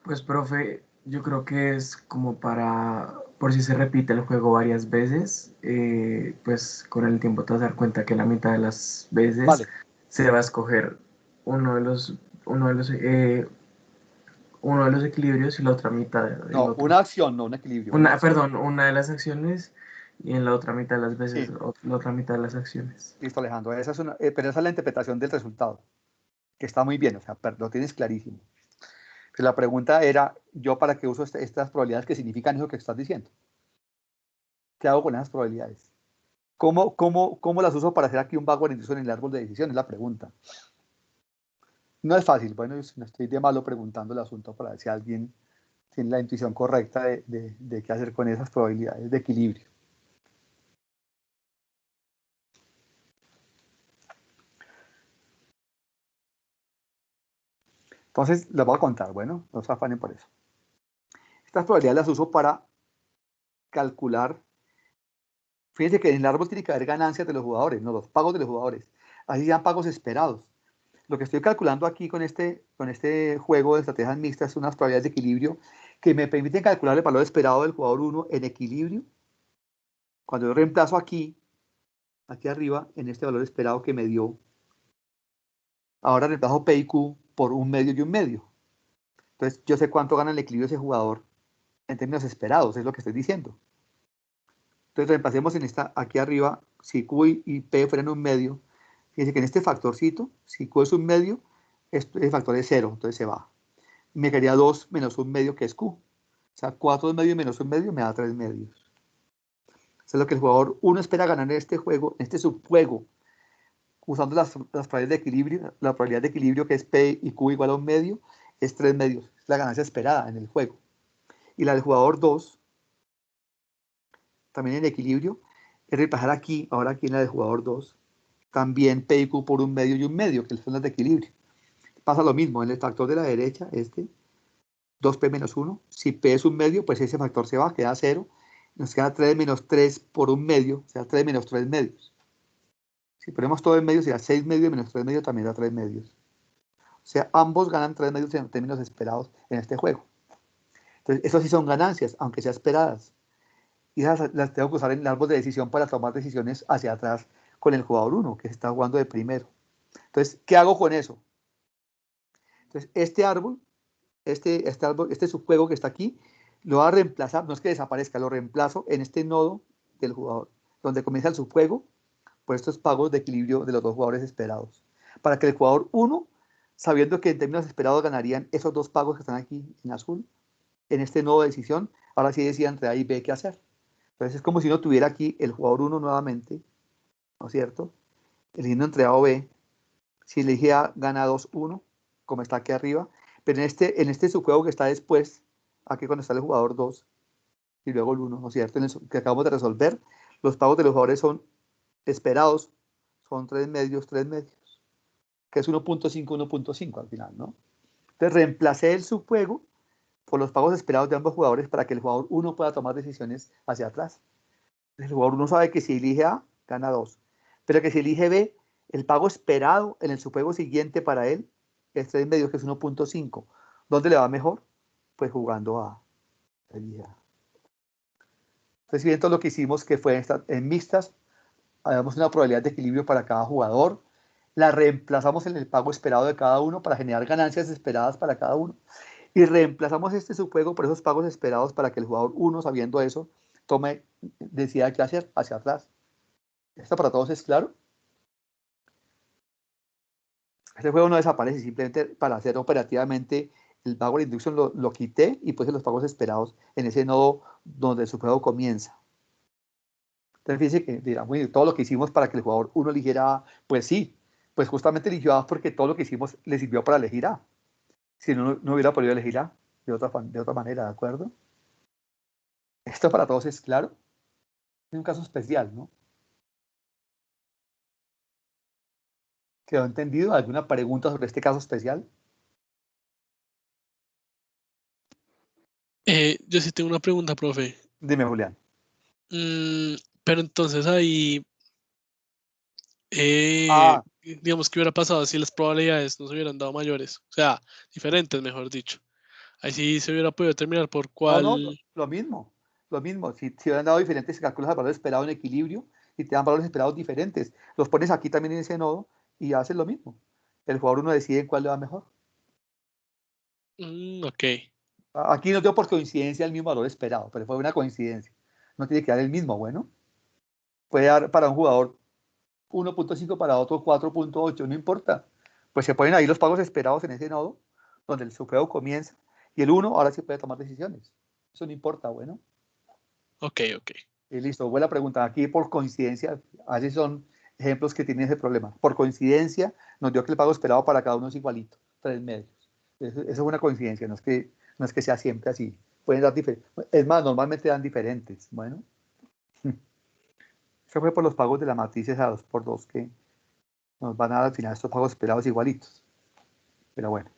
Pues, profe, yo creo que es como por si se repite el juego varias veces, pues con el tiempo te vas a dar cuenta que la mitad de las veces Vale. se va a escoger uno de los, uno de los, eh, uno de los equilibrios y la otra mitad del No, otro. una acción, no un equilibrio, una acción. Perdón, una de las acciones y en la otra mitad de las veces Sí, la otra mitad de las acciones. listo, Alejandro. Pero esa es la interpretación del resultado, que está muy bien, o sea, lo tienes clarísimo. Pero la pregunta era, ¿yo para qué uso estas probabilidades que significan eso que estás diciendo? ¿Qué hago con esas probabilidades? ¿Cómo las uso para hacer aquí un backward induction en el árbol de decisión? Es la pregunta. No es fácil, bueno, no estoy de malo preguntando el asunto para ver si alguien tiene la intuición correcta de qué hacer con esas probabilidades de equilibrio. Entonces, les voy a contar, bueno, no se afanen por eso. Estas probabilidades las uso para calcular. Fíjense que en el árbol tiene que haber ganancias de los jugadores, no los pagos de los jugadores. Así sean pagos esperados. Lo que estoy calculando aquí con este juego de estrategias mixtas son unas probabilidades de equilibrio que me permiten calcular el valor esperado del jugador 1 en equilibrio. Cuando yo reemplazo aquí arriba, en este valor esperado que me dio, ahora reemplazo P y Q por un medio y un medio. Entonces, yo sé cuánto gana el equilibrio ese jugador en términos esperados, es lo que estoy diciendo. Entonces, reemplacemos aquí arriba, si Q y P fueran un medio, fíjense que en este factorcito, si Q es un medio, el factor es 0, entonces se va. Me quedaría 2 menos un medio, que es Q. O sea, 4 medios menos un medio me da 3 medios. Eso es lo que el jugador 1 espera ganar en este juego, en este subjuego, usando las probabilidades de equilibrio. La probabilidad de equilibrio, que es P y Q igual a un medio, es 3 medios. Es la ganancia esperada en el juego. Y la del jugador 2, también en equilibrio, es reemplazar aquí, ahora aquí en la del jugador 2, también P y Q por un medio, que son las de equilibrio. Pasa lo mismo en el factor de la derecha, 2P menos 1. Si P es un medio, pues ese factor se va, queda 0. Nos queda 3 menos 3 por un medio, o sea, 3 menos 3 medios. Si ponemos todo en medio, será 6 medios menos 3 medios, también da 3 medios. O sea, ambos ganan 3 medios en términos esperados en este juego. Entonces, eso sí son ganancias, aunque sean esperadas. y esas las tengo que usar en el árbol de decisión para tomar decisiones hacia atrás con el jugador 1, que está jugando de primero. Entonces, ¿qué hago con eso? Entonces, este árbol, este subjuego que está aquí, lo voy a reemplazar, no es que desaparezca, lo reemplazo en este nodo del jugador, donde comienza el subjuego, por estos pagos de equilibrio de los dos jugadores esperados. Para que el jugador 1, sabiendo que en términos esperados ganarían esos dos pagos que están aquí en azul, en este nodo de decisión, ahora sí decía entre A y B qué hacer. Entonces es como si uno tuviera aquí el jugador 1 nuevamente, ¿no es cierto? Eligiendo entre A o B. Si elige A, gana 2-1, como está aquí arriba. Pero en este subjuego que está después, aquí cuando está el jugador 2 y luego el 1, ¿no es cierto? En el que acabamos de resolver, los pagos de los jugadores son esperados, son 3 medios, que es 1.5, 1.5 al final, ¿no? Entonces reemplacé el subjuego por los pagos esperados de ambos jugadores para que el jugador 1 pueda tomar decisiones hacia atrás. El jugador 1 sabe que si elige A, gana 2, pero que si elige B, el pago esperado en el subjuego siguiente para él es 3 medios, que es 1.5. ¿Dónde le va mejor? Pues jugando A. Entonces, bien, todo lo que hicimos que fue en mixtas, habíamos una probabilidad de equilibrio para cada jugador, la reemplazamos en el pago esperado de cada uno para generar ganancias esperadas para cada uno, y reemplazamos este subjuego por esos pagos esperados para que el jugador 1, sabiendo eso, decida qué hacer hacia atrás. ¿Esto para todos es claro? Este juego no desaparece, simplemente para hacer operativamente el Backward Induction lo quité y puse los pagos esperados en ese nodo donde el subjuego comienza. Entonces fíjense que digamos, todo lo que hicimos para que el jugador 1 eligiera A, pues sí, pues justamente eligió A porque todo lo que hicimos le sirvió para elegir A. Si no, no hubiera podido elegir A de otra manera, ¿de acuerdo? Esto para todos es claro. Es un caso especial, ¿no? ¿Quedó entendido? ¿Alguna pregunta sobre este caso especial? Yo sí tengo una pregunta, profe. Dime, Julián. Pero entonces ahí, Ah, digamos, ¿qué hubiera pasado si las probabilidades no se hubieran dado mayores? O sea, diferentes, mejor dicho. Ahí sí se hubiera podido determinar por no, cuál. lo mismo. Lo mismo. Si hubieran dado diferentes cálculos al valor esperado en equilibrio y te dan valores esperados diferentes, los pones aquí también en ese nodo y haces lo mismo. El jugador 1 decide en cuál le va mejor. Ok. Aquí no dio por coincidencia el mismo valor esperado, pero fue una coincidencia. No tiene que dar el mismo, bueno. Puede dar para un jugador 1.5, para otro 4.8, no importa. Pues se ponen ahí los pagos esperados en ese nodo, donde el subjuego comienza, y el 1 ahora sí puede tomar decisiones. Eso no importa, bueno. Ok. Y listo, buena pregunta. Aquí por coincidencia, así son ejemplos que tienen ese problema. Por coincidencia, nos dio que el pago esperado para cada uno es igualito, 3 medios. Eso es una coincidencia, no es que sea siempre así. Pueden dar diferentes. Es más, normalmente dan diferentes. Bueno, eso fue por los pagos de la matriz a 2x2 que nos van a dar al final estos pagos esperados igualitos. Pero bueno.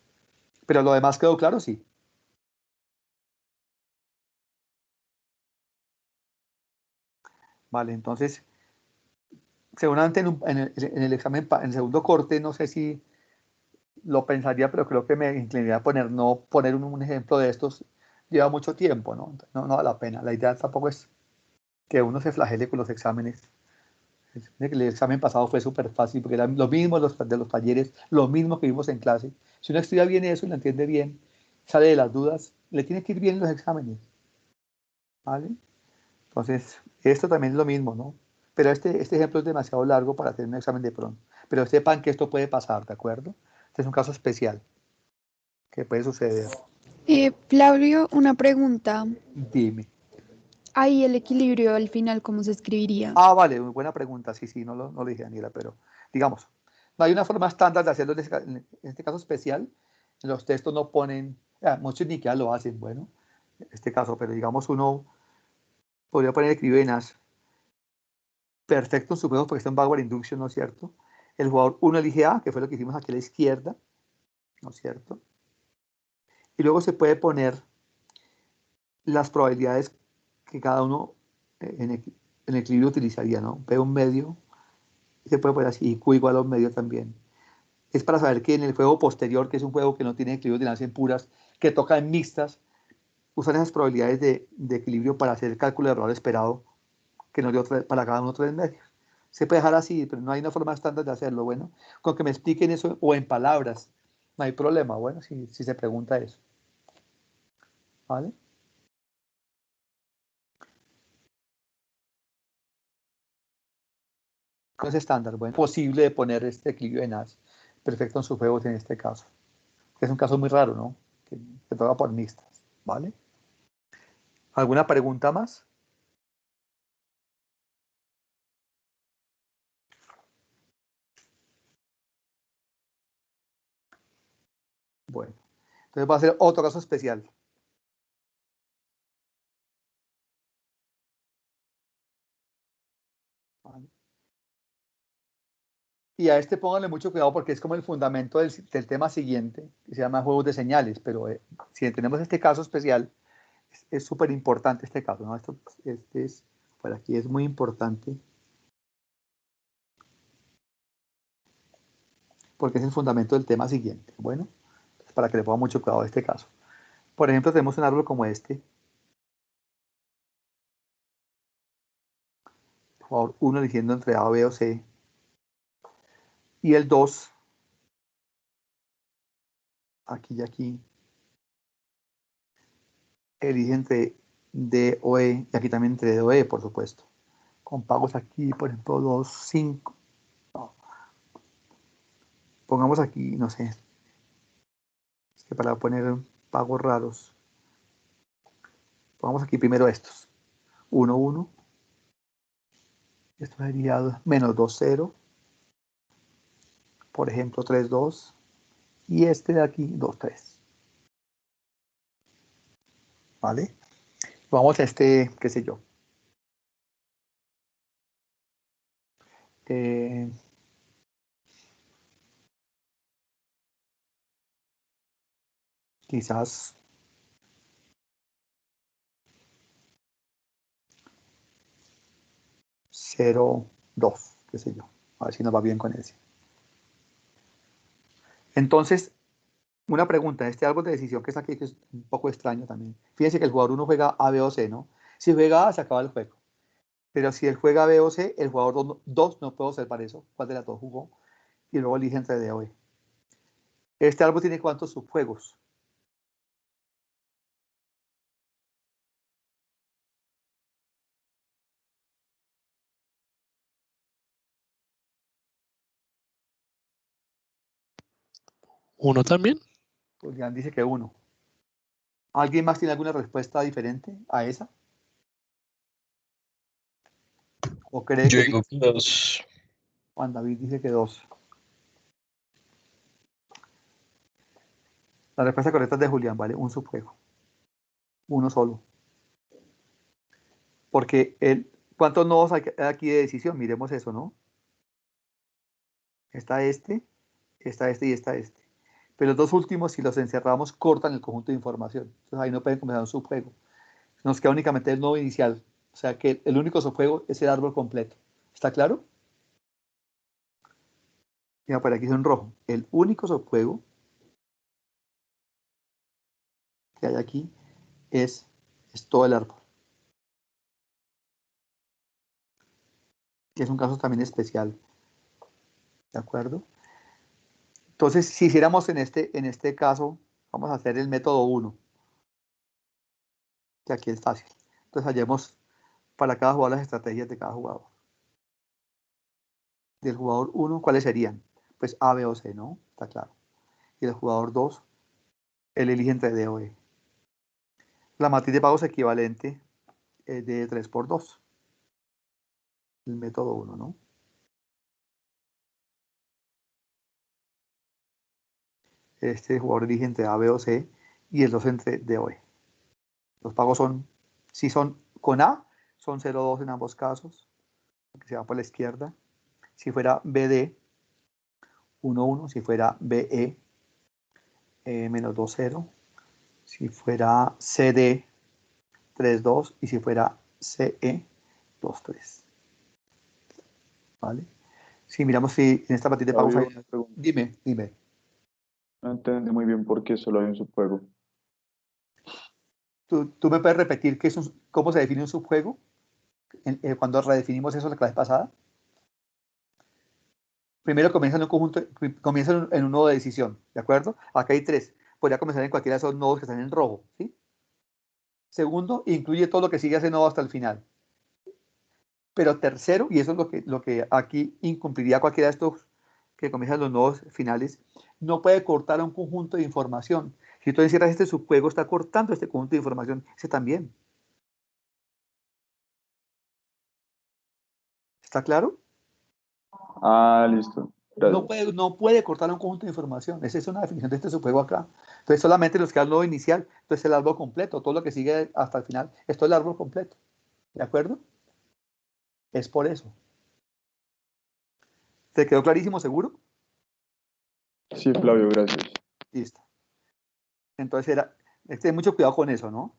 Pero lo demás quedó claro, sí. Vale, entonces, seguramente en el examen, en el segundo corte, no sé si lo pensaría, pero creo que me inclinaría a no poner un ejemplo de estos. Lleva mucho tiempo, ¿no? No vale la pena. La idea tampoco es que uno se flagele con los exámenes. El examen pasado fue súper fácil porque era lo mismo de los talleres, lo mismo que vimos en clase. Si uno estudia bien eso y lo entiende bien, sale de las dudas, le tiene que ir bien en los exámenes. ¿Vale? Entonces, esto también es lo mismo, ¿no? Pero este ejemplo es demasiado largo para hacer un examen de pronto. Pero sepan que esto puede pasar, ¿de acuerdo? Este es un caso especial que puede suceder. Flavio, una pregunta. Dime. Ahí el equilibrio al final, ¿cómo se escribiría? Ah, vale, muy buena pregunta. Sí, no lo dije, Daniela, pero digamos, no hay una forma estándar de hacerlo en este caso especial. En los textos no ponen, muchos ni siquiera lo hacen, bueno, en este caso, pero digamos uno podría poner equilibrio en as perfecto, suponemos porque está en backward induction, ¿no es cierto? El jugador 1 elige A, que fue lo que hicimos aquí a la izquierda, ¿no es cierto? Y luego se puede poner las probabilidades que cada uno en equilibrio utilizaría, ¿no? P un medio, se puede poner así, y Q igual a un medio también. Es para saber que en el juego posterior, que es un juego que no tiene equilibrio de dinámicas en puras, que toca en mixtas, usar esas probabilidades de equilibrio para hacer el cálculo de error esperado que nos dio para cada uno 3 medios. Se puede dejar así, pero no hay una forma estándar de hacerlo. Bueno, con que me expliquen eso o en palabras, no hay problema. Bueno, si se pregunta eso. ¿Vale? ¿Cómo es estándar? Bueno, posible de poner este equilibrio de Nash perfecto en sus juegos en este caso. Es un caso muy raro, ¿no? Que toca por mixtas. ¿Vale? ¿Alguna pregunta más? Bueno, entonces va a ser otro caso especial. ¿Vale? Y a este pónganle mucho cuidado porque es como el fundamento del tema siguiente, que se llama juegos de señales, pero si tenemos este caso especial, es súper importante este caso, ¿no? Este es, por aquí es muy importante, porque es el fundamento del tema siguiente. Bueno, para que le pongan mucho cuidado a este caso. Por ejemplo, tenemos un árbol como este. Por favor, 1 eligiendo entre A, B o C. Y el 2, aquí y aquí, elige entre D o E, y aquí también entre D o E, por supuesto. Con pagos aquí, por ejemplo, 2, 5. No. Pongamos aquí, no sé, es que para poner pagos raros, pongamos aquí primero estos. 1, 1. Esto sería menos 2, 0. Por ejemplo, 3, 2. Y este de aquí, 2, 3. ¿Vale? Vamos a este, qué sé yo. Quizás 0, 2, qué sé yo. A ver si nos va bien con ese. Entonces, una pregunta, este árbol de decisión que está aquí, que es un poco extraño también. Fíjense que el jugador 1 juega A, B o C, ¿no? Si juega A, se acaba el juego. Pero si él juega B o C, el jugador 2 no puede observar eso. ¿Cuál de las dos jugó? Y luego elige entre D o E. Este árbol tiene ¿cuántos subjuegos? ¿Uno también? Julián dice que 1. ¿Alguien más tiene alguna respuesta diferente a esa? ¿O cree Yo que sí? digo que 2. Juan David dice que 2. La respuesta correcta es de Julián, ¿vale? Un subjuego. Uno solo. Porque ¿cuántos nodos hay aquí de decisión? Miremos eso, ¿no? Está este y está este. Pero los dos últimos, si los encerramos, cortan el conjunto de información. Entonces ahí no pueden comenzar un subjuego. Nos queda únicamente el nodo inicial. O sea que el único subjuego es el árbol completo. ¿Está claro? Mira, por aquí es en rojo. El único subjuego que hay aquí es todo el árbol. Que es un caso también especial. ¿De acuerdo? Entonces, si hiciéramos en este caso, vamos a hacer el método 1, que aquí es fácil. Entonces, hallemos para cada jugador las estrategias de cada jugador. Del jugador 1, ¿cuáles serían? Pues A, B o C, ¿no? Está claro. Y del jugador 2, él elige entre D o E. La matriz de pagos equivalente es de 3 por 2. El método 1, ¿no? Este jugador elige entre A, B o C y el 2 entre D o E. Los pagos son, si son con A, son 0,2 en ambos casos, que se va por la izquierda. Si fuera BD, 1,1. Si fuera BE, menos 2,0. Si fuera CD, 3,2. Y si fuera CE, 2,3. ¿Vale? Si miramos si en esta matriz de pagos hay... Fabio, una pregunta. Dime. No entendí muy bien por qué solo hay un subjuego. ¿Tú me puedes repetir cómo se define un subjuego? Cuando redefinimos eso la clase pasada. Primero comienza en un conjunto, comienza en un nodo de decisión, ¿de acuerdo? Acá hay 3. Podría comenzar en cualquiera de esos nodos que están en rojo, ¿sí? Segundo, incluye todo lo que sigue a ese nodo hasta el final. Pero tercero, y eso es lo que aquí incumpliría cualquiera de estos que comienzan los nodos finales, no puede cortar un conjunto de información. Si tú encierras este subjuego, está cortando este conjunto de información, ese también. ¿Está claro? Ah, listo. Gracias. No puede cortar un conjunto de información. Esa es una definición de este subjuego acá. Entonces solamente nos queda el nodo inicial. Entonces el árbol completo, todo lo que sigue hasta el final. Esto es el árbol completo. ¿De acuerdo? Es por eso. ¿Te quedó clarísimo, seguro? Sí, Flavio, gracias. Listo. Entonces ten mucho cuidado con eso, ¿no?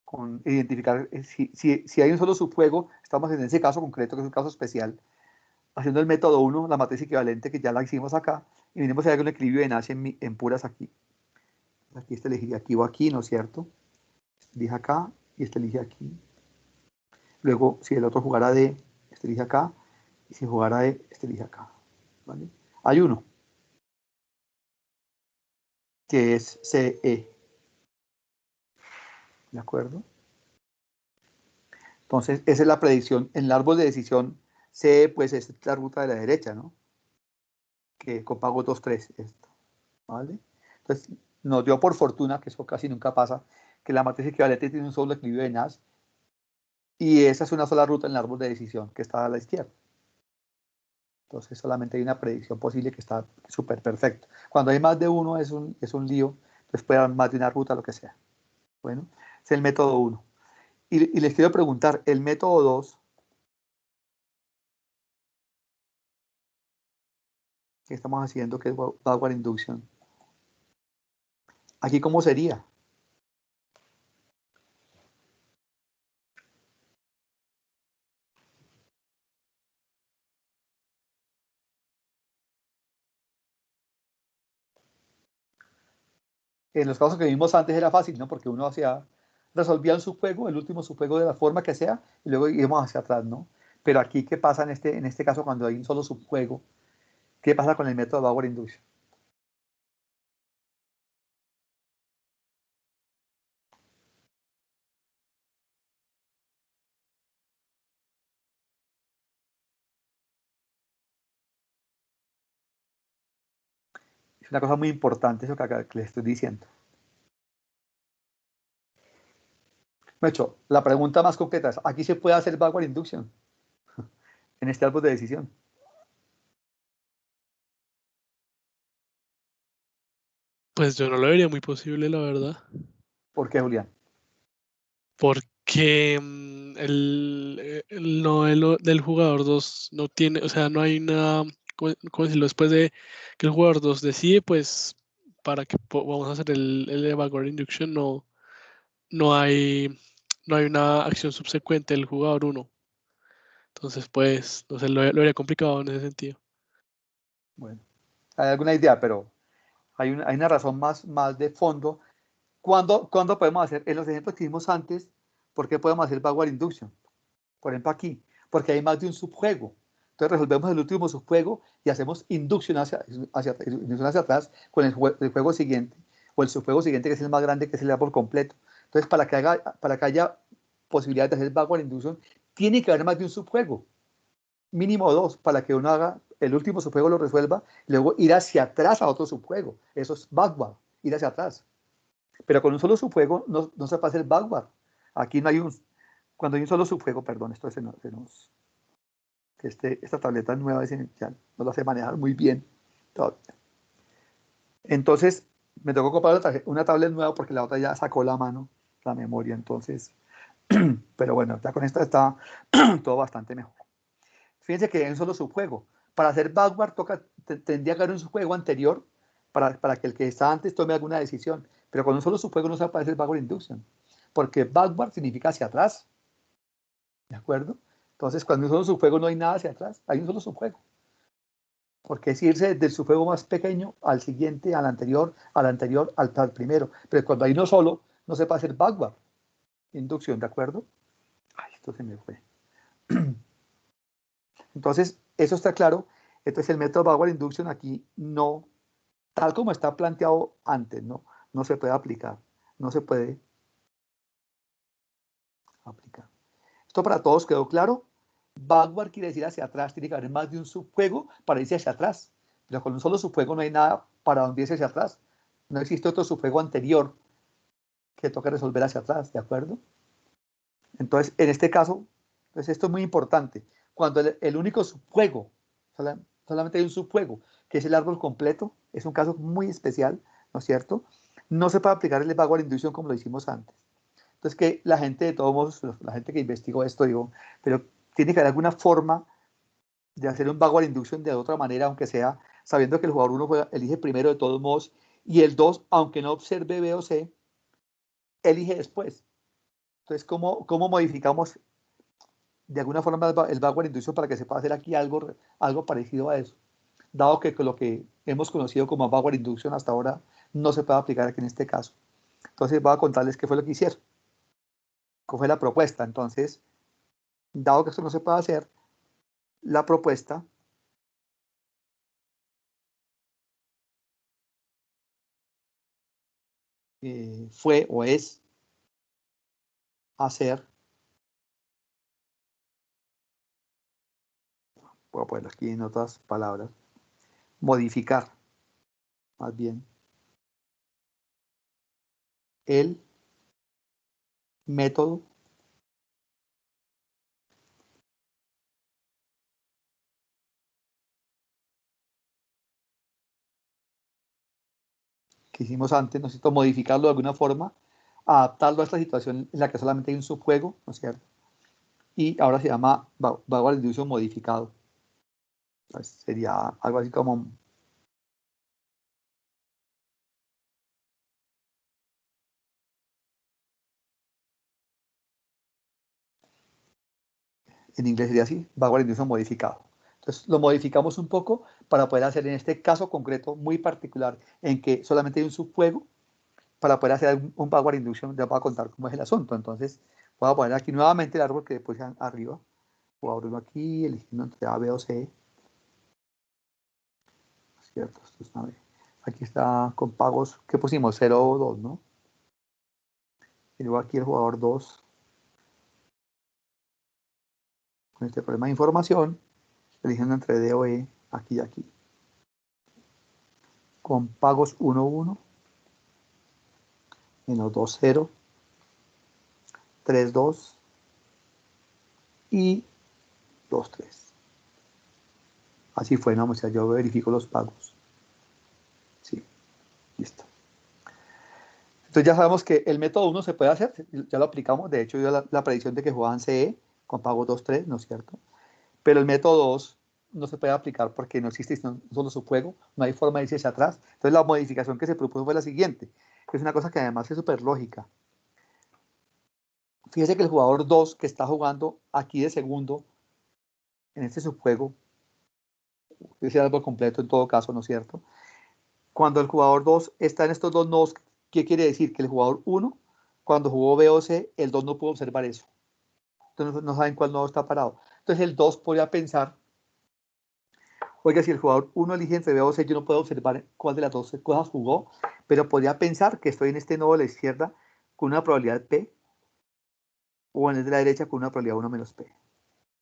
Con identificar si hay un solo subjuego, estamos en ese caso concreto, que es un caso especial, haciendo el método 1, la matriz equivalente, que ya la hicimos acá, y venimos a hacer un equilibrio de Nash en puras aquí. Aquí este elegiría aquí o aquí, ¿no es cierto? Este elige acá y este elige aquí. Luego, si el otro jugara D, este elige acá, y si jugara D, este elige acá. ¿Vale? Hay uno, que es CE. ¿De acuerdo? Entonces, esa es la predicción. En el árbol de decisión, CE, pues es la ruta de la derecha, ¿no? Que copago 2, 3, esto. ¿Vale? Entonces, nos dio por fortuna, que eso casi nunca pasa, que la matriz equivalente tiene un solo equilibrio de Nash, y esa es una sola ruta en el árbol de decisión, que está a la izquierda. Entonces, solamente hay una predicción posible que está súper perfecto. Cuando hay más de uno, es un lío. Entonces, puede haber más de una ruta, lo que sea. Bueno, es el método 1. Y les quiero preguntar, el método 2, que estamos haciendo, que es backward induction. ¿Aquí cómo sería? En los casos que vimos antes era fácil, ¿no? Porque uno resolvía un subjuego, el último subjuego de la forma que sea, y luego íbamos hacia atrás, ¿no? Pero aquí, ¿qué pasa en este caso cuando hay un solo subjuego? ¿Qué pasa con el método backward induction? Es una cosa muy importante eso que les estoy diciendo. De hecho, la pregunta más concreta es, ¿aquí se puede hacer backward induction? En este árbol de decisión. Pues yo no lo vería muy posible, la verdad. ¿Por qué, Julián? Porque el nodo del jugador 2 no tiene, o sea, no hay una, ¿cómo decirlo? Después de que el jugador 2 decide, pues para que vamos a hacer el de backward induction, no hay, no hay una acción subsecuente del jugador 1. Entonces, pues, no sé, lo haría complicado en ese sentido. Bueno, hay alguna idea, pero hay una razón más de fondo. ¿Cuándo podemos hacer? En los ejemplos que vimos antes, ¿por qué podemos hacer backward induction? Por ejemplo, aquí, porque hay más de un subjuego. Entonces resolvemos el último subjuego y hacemos inducción inducción hacia atrás con el juego siguiente, o el subjuego siguiente, que es el más grande, que es el árbol completo. Entonces, para que haya posibilidad de hacer backward induction, tiene que haber más de un subjuego, mínimo 2, para que uno haga el último subjuego, lo resuelva, y luego ir hacia atrás a otro subjuego. Eso es backward, ir hacia atrás. Pero con un solo subjuego no se puede hacer backward. Aquí no hay cuando hay un solo subjuego, perdón, esto que esta tableta nueva ya no la sé manejar muy bien todavía. Entonces, me tocó comprar una tablet nueva porque la otra ya sacó la mano, la memoria, entonces, pero bueno, ya con esta está todo bastante mejor. Fíjense que hay un solo subjuego. Para hacer backward tendría que haber un subjuego anterior para que el que está antes tome alguna decisión, pero con un solo subjuego no se puede hacer backward induction, porque backward significa hacia atrás, ¿de acuerdo? Entonces, cuando hay un solo subjuego no hay nada hacia atrás, hay un solo subjuego. Porque es irse del subjuego más pequeño al siguiente, al anterior, al primero. Pero cuando hay uno solo, no se puede hacer backward. inducción, ¿de acuerdo? Ay, esto se me fue. Entonces, eso está claro. Entonces, el método backward induction aquí no, tal como está planteado antes, no se puede aplicar. No se puede aplicar. ¿Esto para todos quedó claro? Backward quiere decir hacia atrás, tiene que haber más de un subjuego para irse hacia atrás. Pero con un solo subjuego no hay nada para donde irse hacia atrás. No existe otro subjuego anterior que toque resolver hacia atrás, ¿de acuerdo? Entonces, en este caso, pues esto es muy importante. Cuando el único subjuego, solamente hay un subjuego, que es el árbol completo, es un caso muy especial, ¿no es cierto? No se puede aplicar el backward induction como lo hicimos antes. Entonces, que la gente, de todos modos, la gente que investigó esto, digo, pero tiene que haber alguna forma de hacer un backward induction de otra manera, aunque sea sabiendo que el jugador 1 elige primero de todos modos, y el 2, aunque no observe B o C, elige después. Entonces, ¿cómo modificamos de alguna forma el backward induction para que se pueda hacer aquí algo parecido a eso? Dado que lo que hemos conocido como backward induction hasta ahora no se puede aplicar aquí en este caso. Entonces, voy a contarles qué fue lo que hicieron. ¿Cuál fue la propuesta? Entonces, dado que esto no se puede hacer, la propuesta fue o es hacer, voy a ponerlo aquí en otras palabras, modificar, más bien, el método que hicimos antes, necesito modificarlo de alguna forma, adaptarlo a esta situación en la que solamente hay un subjuego, ¿no es cierto? Y ahora se llama backward induction modificado. Pues sería algo así como en inglés sería así, backward induction modificado. Entonces lo modificamos un poco para poder hacer en este caso concreto muy particular en que solamente hay un subjuego, para poder hacer un backward induction. Ya voy a contar cómo es el asunto. Entonces voy a poner aquí nuevamente el árbol que después arriba. Voy a abrirlo aquí, eligiendo entre A, B o C. ¿Cierto? Esto es una B. Aquí está con pagos, ¿qué pusimos? 0 o 2, ¿no? Y luego aquí el jugador 2, con este problema de información, eligiendo entre D o E, aquí y aquí. Con pagos 1, 1, menos 2, 0, 3, 2 y 2, 3. Así fue, ¿no? O sea, yo verifico los pagos. Sí, listo. Entonces ya sabemos que el método 1 se puede hacer, ya lo aplicamos, de hecho dio la predicción de que jugaban CE con pago 2, 3, ¿no es cierto? Pero el método 2 no se puede aplicar porque no existe solo subjuego, no hay forma de irse hacia atrás. Entonces la modificación que se propuso fue la siguiente, que es una cosa que además es súper lógica. Fíjese que el jugador 2 que está jugando aquí de segundo, en este subjuego, ese árbol completo en todo caso, ¿no es cierto? Cuando el jugador 2 está en estos dos nodos, ¿qué quiere decir? Que el jugador 1, cuando jugó B o C, el 2 no pudo observar eso. Entonces no saben cuál nodo está parado. Entonces el 2 podría pensar, oiga, si el jugador 1 elige entre B o C, yo no puedo observar cuál de las dos cosas jugó, pero podría pensar que estoy en este nodo de la izquierda con una probabilidad P, o en el de la derecha con una probabilidad 1 menos P.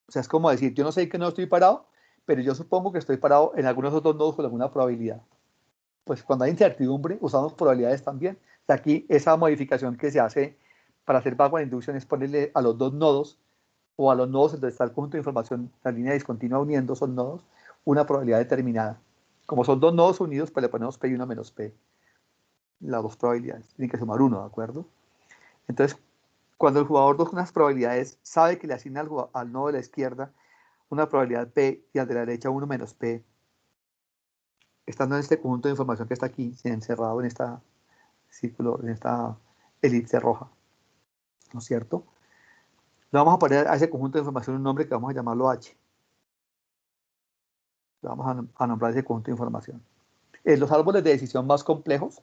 O sea, es como decir, yo no sé en qué nodo estoy parado, pero yo supongo que estoy parado en algunos otros nodos con alguna probabilidad. Pues cuando hay incertidumbre, usamos probabilidades también. O sea, aquí esa modificación que se hace para hacer backward induction es ponerle a los dos nodos, o a los nodos donde está el conjunto de información, la línea discontinua uniendo son nodos, una probabilidad determinada. Como son dos nodos unidos, pues le ponemos P y 1 menos P. Las dos probabilidades. Tienen que sumar 1, ¿de acuerdo? Entonces, cuando el jugador 2 con unas probabilidades sabe que le asigna al nodo de la izquierda una probabilidad P y al de la derecha 1 menos P, estando en este conjunto de información que está aquí, encerrado en esta círculo, en esta elipse roja, ¿no es cierto? Le vamos a poner a ese conjunto de información un nombre que vamos a llamarlo H. Le vamos a nombrar ese conjunto de información. En los árboles de decisión más complejos,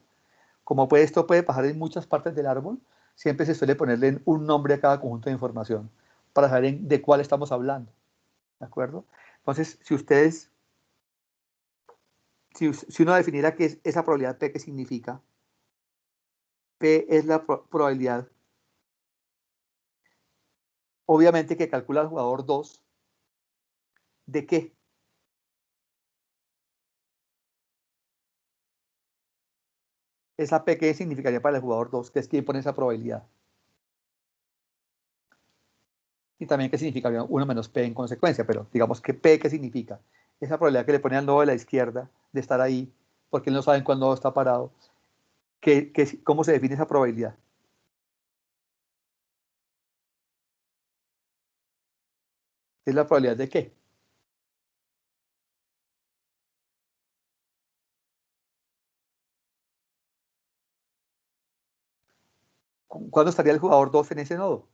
como esto puede pasar en muchas partes del árbol, siempre se suele ponerle un nombre a cada conjunto de información para saber de cuál estamos hablando. ¿De acuerdo? Entonces, si uno definiera qué es esa probabilidad P, ¿qué significa? P es la probabilidad, obviamente, que calcula el jugador 2, ¿de qué? Esa P, ¿qué significaría para el jugador 2? ¿Qué es quien pone esa probabilidad? Y también qué significaría 1 menos P en consecuencia, pero digamos que P, ¿qué significa? Esa probabilidad que le pone al nodo de la izquierda de estar ahí, porque él no sabe cuándo está parado. ¿Cómo se define esa probabilidad? ¿Es la probabilidad de qué? ¿Cuándo estaría el jugador 2 en ese nodo?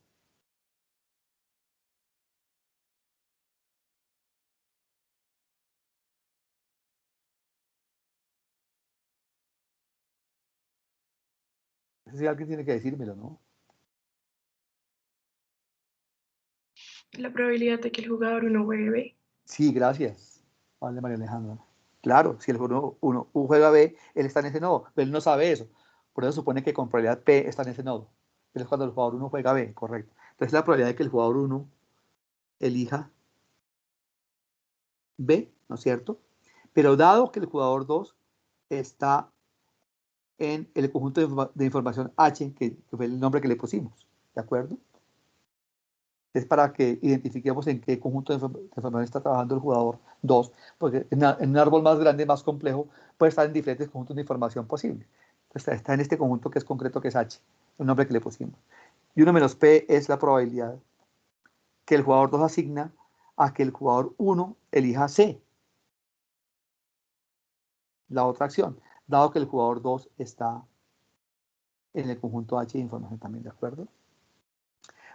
Si alguien tiene que decírmelo, ¿no? La probabilidad de que el jugador 1 juegue B. Sí, gracias. Vale, María Alejandra. Claro, si el jugador 1 juega B, él está en ese nodo, pero él no sabe eso. Por eso supone que con probabilidad P está en ese nodo. Pero es cuando el jugador 1 juega B, correcto. Entonces la probabilidad de que el jugador 1 elija B, ¿no es cierto? Pero dado que el jugador 2 está en el conjunto de información H, que fue el nombre que le pusimos, ¿de acuerdo? Es para que identifiquemos en qué conjunto de información está trabajando el jugador 2, porque en un árbol más grande, más complejo, puede estar en diferentes conjuntos de información posibles. Está en este conjunto que es concreto, que es H, el nombre que le pusimos. Y 1 menos P es la probabilidad que el jugador 2 asigna a que el jugador 1 elija C, la otra acción, dado que el jugador 2 está en el conjunto H de información también, ¿de acuerdo?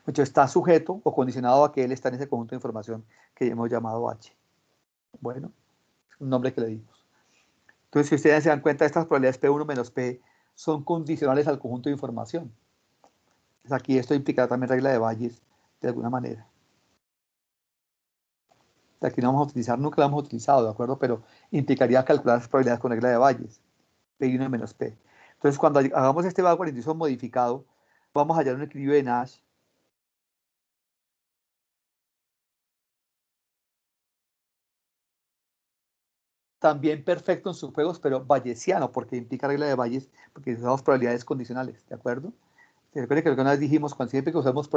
Entonces está sujeto o condicionado a que él está en ese conjunto de información que hemos llamado H. Bueno, es un nombre que le dimos. Entonces, si ustedes se dan cuenta, estas probabilidades P1 menos P son condicionales al conjunto de información. Entonces, aquí esto implicará también regla de Bayes de alguna manera. Aquí no vamos a utilizar, nunca la hemos utilizado, ¿de acuerdo? Pero implicaría calcular las probabilidades con regla de Bayes, P1 menos P. Entonces, cuando hagamos este backward induction modificado, vamos a hallar un equilibrio de Nash también perfecto en sus juegos, pero bayesiano, porque implica regla de Bayes, porque usamos probabilidades condicionales, ¿de acuerdo? Se recuerda que alguna vez dijimos, cuando siempre que usamos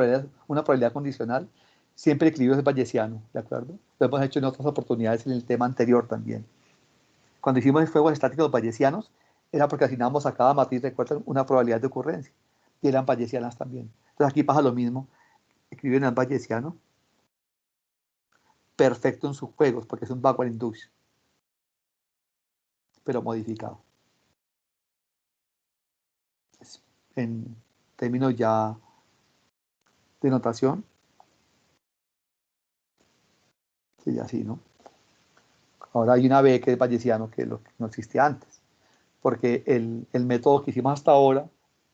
una probabilidad condicional, siempre el equilibrio es bayesiano, ¿de acuerdo? Lo hemos hecho en otras oportunidades en el tema anterior también. Cuando hicimos juegos estáticos bayesianos, era porque asignamos a cada matriz, recuerdan, una probabilidad de ocurrencia, y eran bayesianas también. Entonces aquí pasa lo mismo, equilibrio en bayesiano, perfecto en sus juegos, porque es un backward induction, pero modificado. En términos ya de notación, sería así, ¿no? Ahora hay una B que es bayesiano, que no existía antes, porque el método que hicimos hasta ahora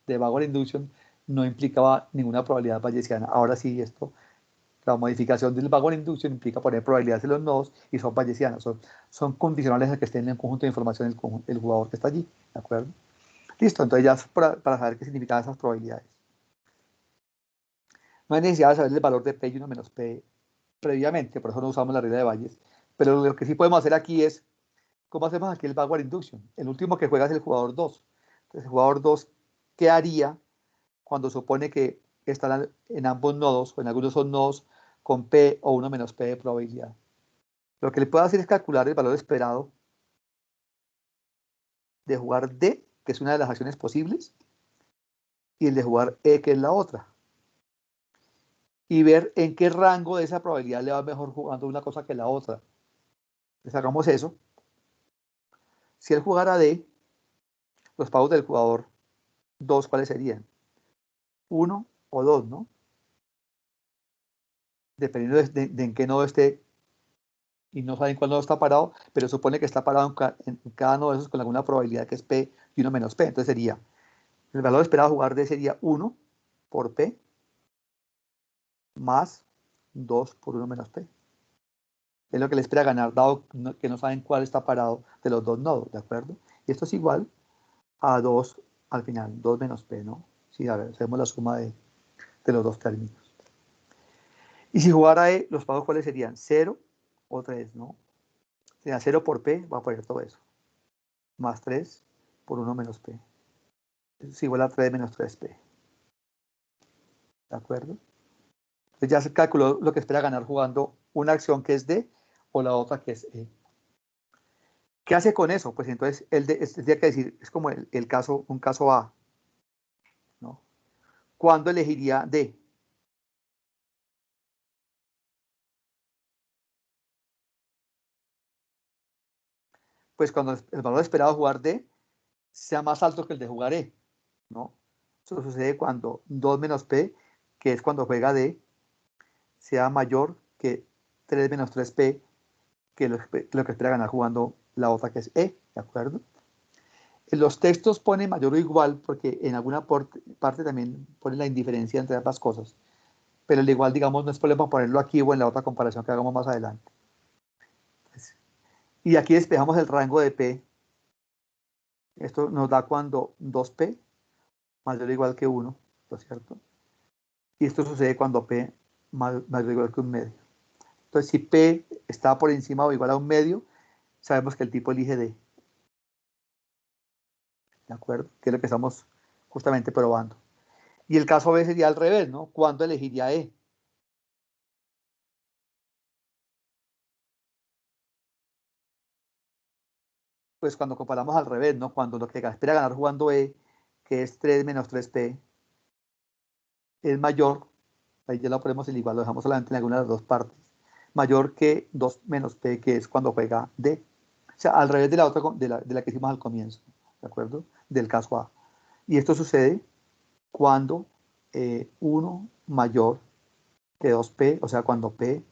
de backward induction no implicaba ninguna probabilidad bayesiana. Ahora sí, la modificación del backward induction implica poner probabilidades en los nodos y son bayesianas, son condicionales a que estén en el conjunto de información el jugador que está allí, ¿de acuerdo? Listo, entonces ya para saber qué significan esas probabilidades. No hay necesidad de saber el valor de P y 1 menos P previamente, por eso no usamos la regla de Bayes. Pero lo que sí podemos hacer aquí es, ¿cómo hacemos aquí el backward induction? El último que juega es el jugador 2. Entonces, el jugador 2, ¿qué haría cuando supone que están en ambos nodos, o en algunos son nodos con P o 1 menos P de probabilidad? Lo que le puede hacer es calcular el valor esperado de jugar D, que es una de las acciones posibles, y el de jugar E, que es la otra. Y ver en qué rango de esa probabilidad le va mejor jugando una cosa que la otra. Entonces hagamos eso. Si él jugara D, los pagos del jugador 2, ¿cuáles serían? 1 o 2, ¿no? Dependiendo de en qué nodo esté, y no saben cuándo está parado, pero supone que está parado en cada nodo de esos con alguna probabilidad que es P y 1 menos P. Entonces sería, el valor esperado a jugar D sería 1, por P más 2 por 1 menos P. Es lo que le espera ganar, dado que no saben cuál está parado de los dos nodos, ¿de acuerdo? Y esto es igual a 2 al final, 2 menos P, ¿no? Sí, a ver, hacemos la suma de los dos términos. Y si jugara E, los pagos cuáles serían 0 o 3, ¿no? Sería 0 por P, va a poner todo eso. Más 3 por 1 menos P. Es igual a 3 menos 3P. ¿De acuerdo? Entonces ya se calculó lo que espera ganar jugando una acción que es D o la otra que es E. ¿Qué hace con eso? Pues entonces tendría que decir, es como un caso A, ¿no? ¿Cuándo elegiría D? Pues cuando el valor esperado de jugar D sea más alto que el de jugar E, ¿no? Eso sucede cuando 2 menos P, que es cuando juega D, sea mayor que 3 menos 3P, que es lo que espera ganar jugando la otra que es E, ¿de acuerdo? En los textos pone mayor o igual, porque en alguna parte también pone la indiferencia entre ambas cosas. Pero el igual, digamos, no es problema ponerlo aquí o en la otra comparación que hagamos más adelante. Y aquí despejamos el rango de P. Esto nos da cuando 2P mayor o igual que 1, ¿no es cierto? Y esto sucede cuando P mayor o igual que un medio. Entonces, si P está por encima o igual a un medio, sabemos que el tipo elige D. ¿De acuerdo? Que es lo que estamos justamente probando. Y el caso B sería al revés, ¿no? ¿Cuándo elegiría E? Pues cuando comparamos al revés, ¿no? Cuando lo que espera ganar jugando E, que es 3 menos 3P, es mayor, ahí ya lo ponemos en igual, lo dejamos solamente en alguna de las dos partes, mayor que 2 menos P, que es cuando juega D. O sea, al revés de la otra, de la que hicimos al comienzo, ¿de acuerdo? Del caso A. Y esto sucede cuando 1 mayor que 2P, o sea, cuando P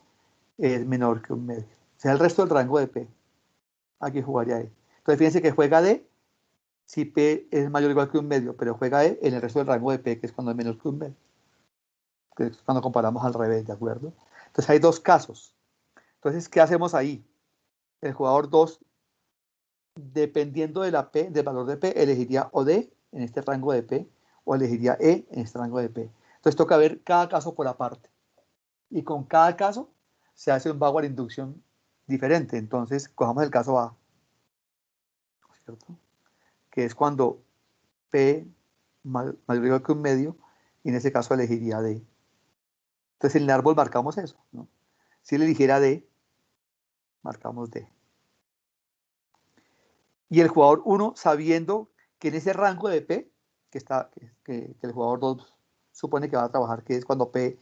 es menor que un medio. O sea, el resto del rango de P. Aquí jugaría E. Entonces, fíjense que juega D si P es mayor o igual que un medio, pero juega E en el resto del rango de P, que es cuando es menor que un medio. Que es cuando comparamos al revés, ¿de acuerdo? Entonces, hay dos casos. Entonces, ¿qué hacemos ahí? El jugador 2, dependiendo de la P, del valor de P, elegiría o D en este rango de P, o elegiría E en este rango de P. Entonces, toca ver cada caso por aparte. Y con cada caso se hace un backward induction diferente. Entonces, cojamos el caso A, ¿cierto? Que es cuando P mayor o igual que un medio, y en ese caso elegiría D. Entonces, en el árbol marcamos eso, ¿no? Si él eligiera D, marcamos D. Y el jugador 1, sabiendo que en ese rango de P, que el jugador 2 supone que va a trabajar, que es cuando P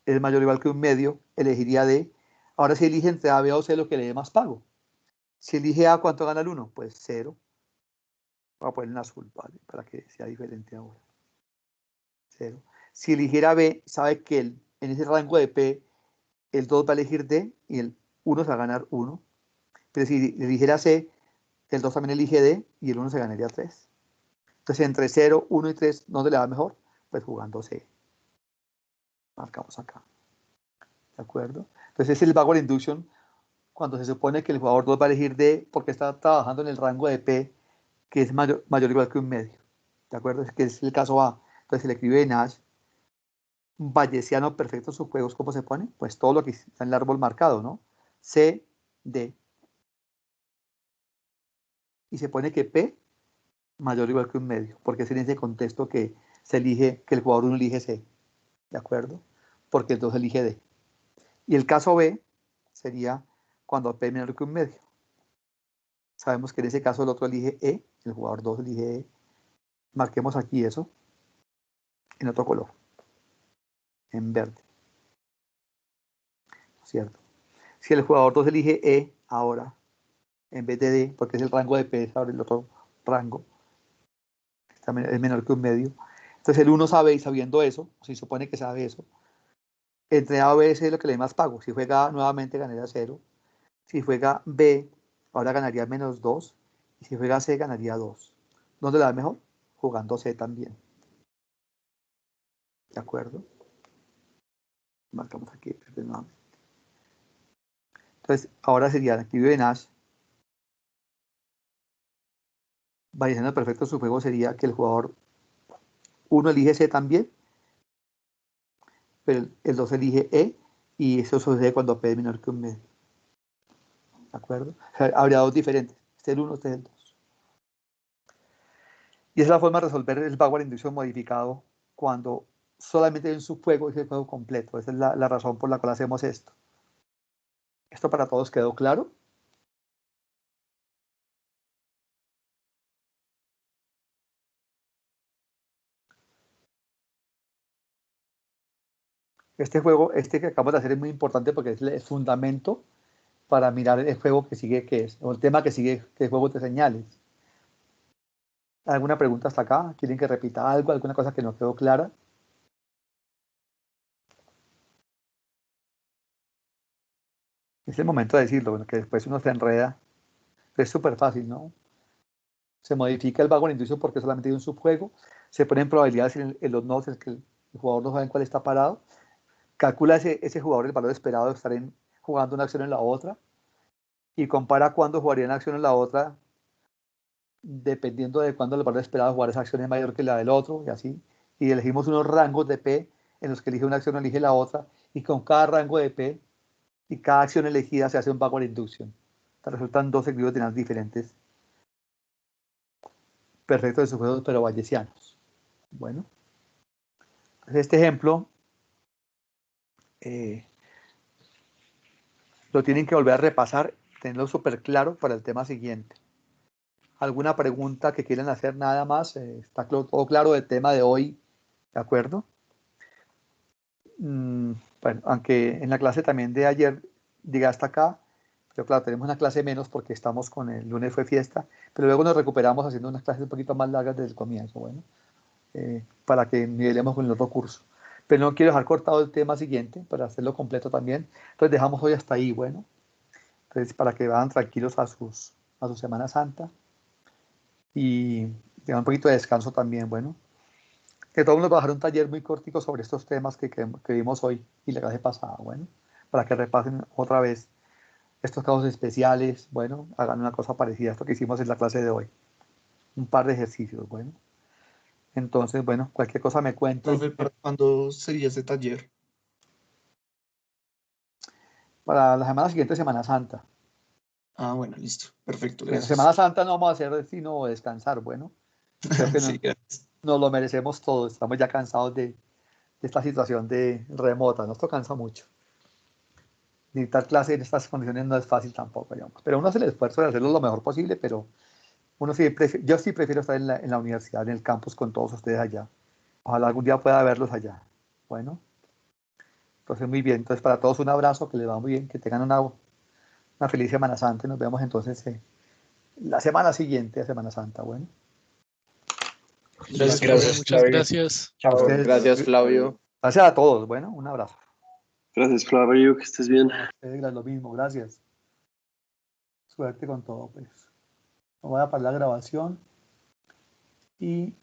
es mayor o igual que un medio, elegiría D. Ahora si elige entre A, B o C, lo que le dé más pago. Si elige A, ¿cuánto gana el 1? Pues 0. Voy a poner en azul, ¿vale? Para que sea diferente ahora. 0. Si eligiera B, sabe que en ese rango de P, el 2 va a elegir D y el 1 se va a ganar 1. Pero si eligiera C, el 2 también elige D y el 1 se ganaría 3. Entonces, entre 0, 1 y 3, ¿dónde le va mejor? Pues jugando C. Marcamos acá. ¿De acuerdo? Entonces, es el backward induction cuando se supone que el jugador 2 va a elegir D porque está trabajando en el rango de P, que es mayor o igual que un medio. ¿De acuerdo? Es que es el caso A. Entonces, se le escribe Nash bayesiano perfecto sus juegos, ¿cómo se pone? Pues todo lo que está en el árbol marcado, ¿no? C, D. Y se pone que P mayor o igual que un medio, porque es en ese contexto que se elige, que el jugador 1 elige C, ¿de acuerdo? Porque el 2 elige D. Y el caso B sería cuando P menor que un medio. Sabemos que en ese caso el otro elige E, el jugador 2 elige E. Marquemos aquí eso en otro color, en verde, ¿cierto? Si el jugador 2 elige E ahora, en vez de D, porque es el rango de P, ahora el otro rango, es menor que un medio. Entonces el 1 sabe, y sabiendo eso, se supone que sabe eso, entre A o B es lo que le dé más pago. Si juega A, nuevamente ganaría 0. Si juega B, ahora ganaría menos 2. Y si juega C, ganaría 2. ¿Dónde le da mejor? Jugando C también. ¿De acuerdo? Marcamos aquí. Entonces, ahora sería el equilibrio de Nash. Variación perfecto de su juego sería que el jugador 1 elige C también, pero el 2 elige E, y eso sucede cuando P es menor que un medio. ¿De acuerdo? O sea, habría dos diferentes. Este es el 1, este es el 2. Y esa es la forma de resolver el backward induction modificado cuando solamente hay un subjuego y es el juego completo. Esa es la razón por la cual hacemos esto. ¿Esto para todos quedó claro? Este juego, este que acabamos de hacer es muy importante porque es el fundamento para mirar el juego que sigue, que es, o el tema que sigue, que es juego de señales. ¿Alguna pregunta hasta acá? ¿Quieren que repita algo? ¿Alguna cosa que no quedó clara? Es el momento de decirlo, bueno, que después uno se enreda. Es súper fácil, ¿no? Se modifica el backward induction porque solamente hay un subjuego. Se ponen probabilidades en los nodos en que el jugador no sabe en cuál está parado. Calcula ese jugador el valor esperado de estar jugando una acción en la otra. Y compara cuándo jugaría una acción en la otra, dependiendo de cuándo el valor esperado de jugar esa acción es mayor que la del otro, y así. Y elegimos unos rangos de P en los que elige una acción o elige la otra. Y con cada rango de P y cada acción elegida se hace un backward induction. Resultan dos equilibrios de Nash diferentes, perfectos de subjuegos, pero bayesianos. Bueno, este ejemplo lo tienen que volver a repasar, tenerlo súper claro para el tema siguiente. ¿Alguna pregunta que quieran hacer nada más? ¿Está todo claro del tema de hoy? ¿De acuerdo? Bueno, aunque en la clase también de ayer llegué hasta acá, pero claro, tenemos una clase menos porque estamos con el lunes fue fiesta, pero luego nos recuperamos haciendo unas clases un poquito más largas desde el comienzo, bueno, para que nivelemos con el otro curso. Pero no quiero dejar cortado el tema siguiente para hacerlo completo también, entonces dejamos hoy hasta ahí, bueno, entonces para que vayan tranquilos a su Semana Santa y tengan un poquito de descanso también, bueno. Que todos nos va a dejar un taller muy cortico sobre estos temas que vimos hoy y la clase pasada, bueno, para que repasen otra vez estos casos especiales, bueno, hagan una cosa parecida a esto que hicimos en la clase de hoy, un par de ejercicios, bueno. Entonces, bueno, cualquier cosa me cuentan. Profe, ¿para cuándo sería ese taller? Para la semana siguiente, Semana Santa. Ah, bueno, listo, perfecto, En gracias. Semana Santa no vamos a hacer sino descansar, bueno, creo que Sí, gracias. nos lo merecemos todos, estamos ya cansados de esta situación de remota, nos cansa mucho. Dictar clase en estas condiciones no es fácil tampoco, digamos. Pero uno hace el esfuerzo de hacerlo lo mejor posible, pero uno sí yo sí prefiero estar en la universidad, en el campus con todos ustedes allá. Ojalá algún día pueda verlos allá. Bueno, entonces muy bien. Entonces para todos un abrazo, que les va muy bien, que tengan una feliz Semana Santa y nos vemos entonces la semana siguiente a Semana Santa. Bueno. Gracias, Muchas Flavio. gracias. A ustedes, Gracias, Flavio. gracias a todos. Bueno, un abrazo. Gracias, Flavio, que estés bien. A ustedes lo mismo, gracias. Suerte con todo, pues. Voy a parar la grabación y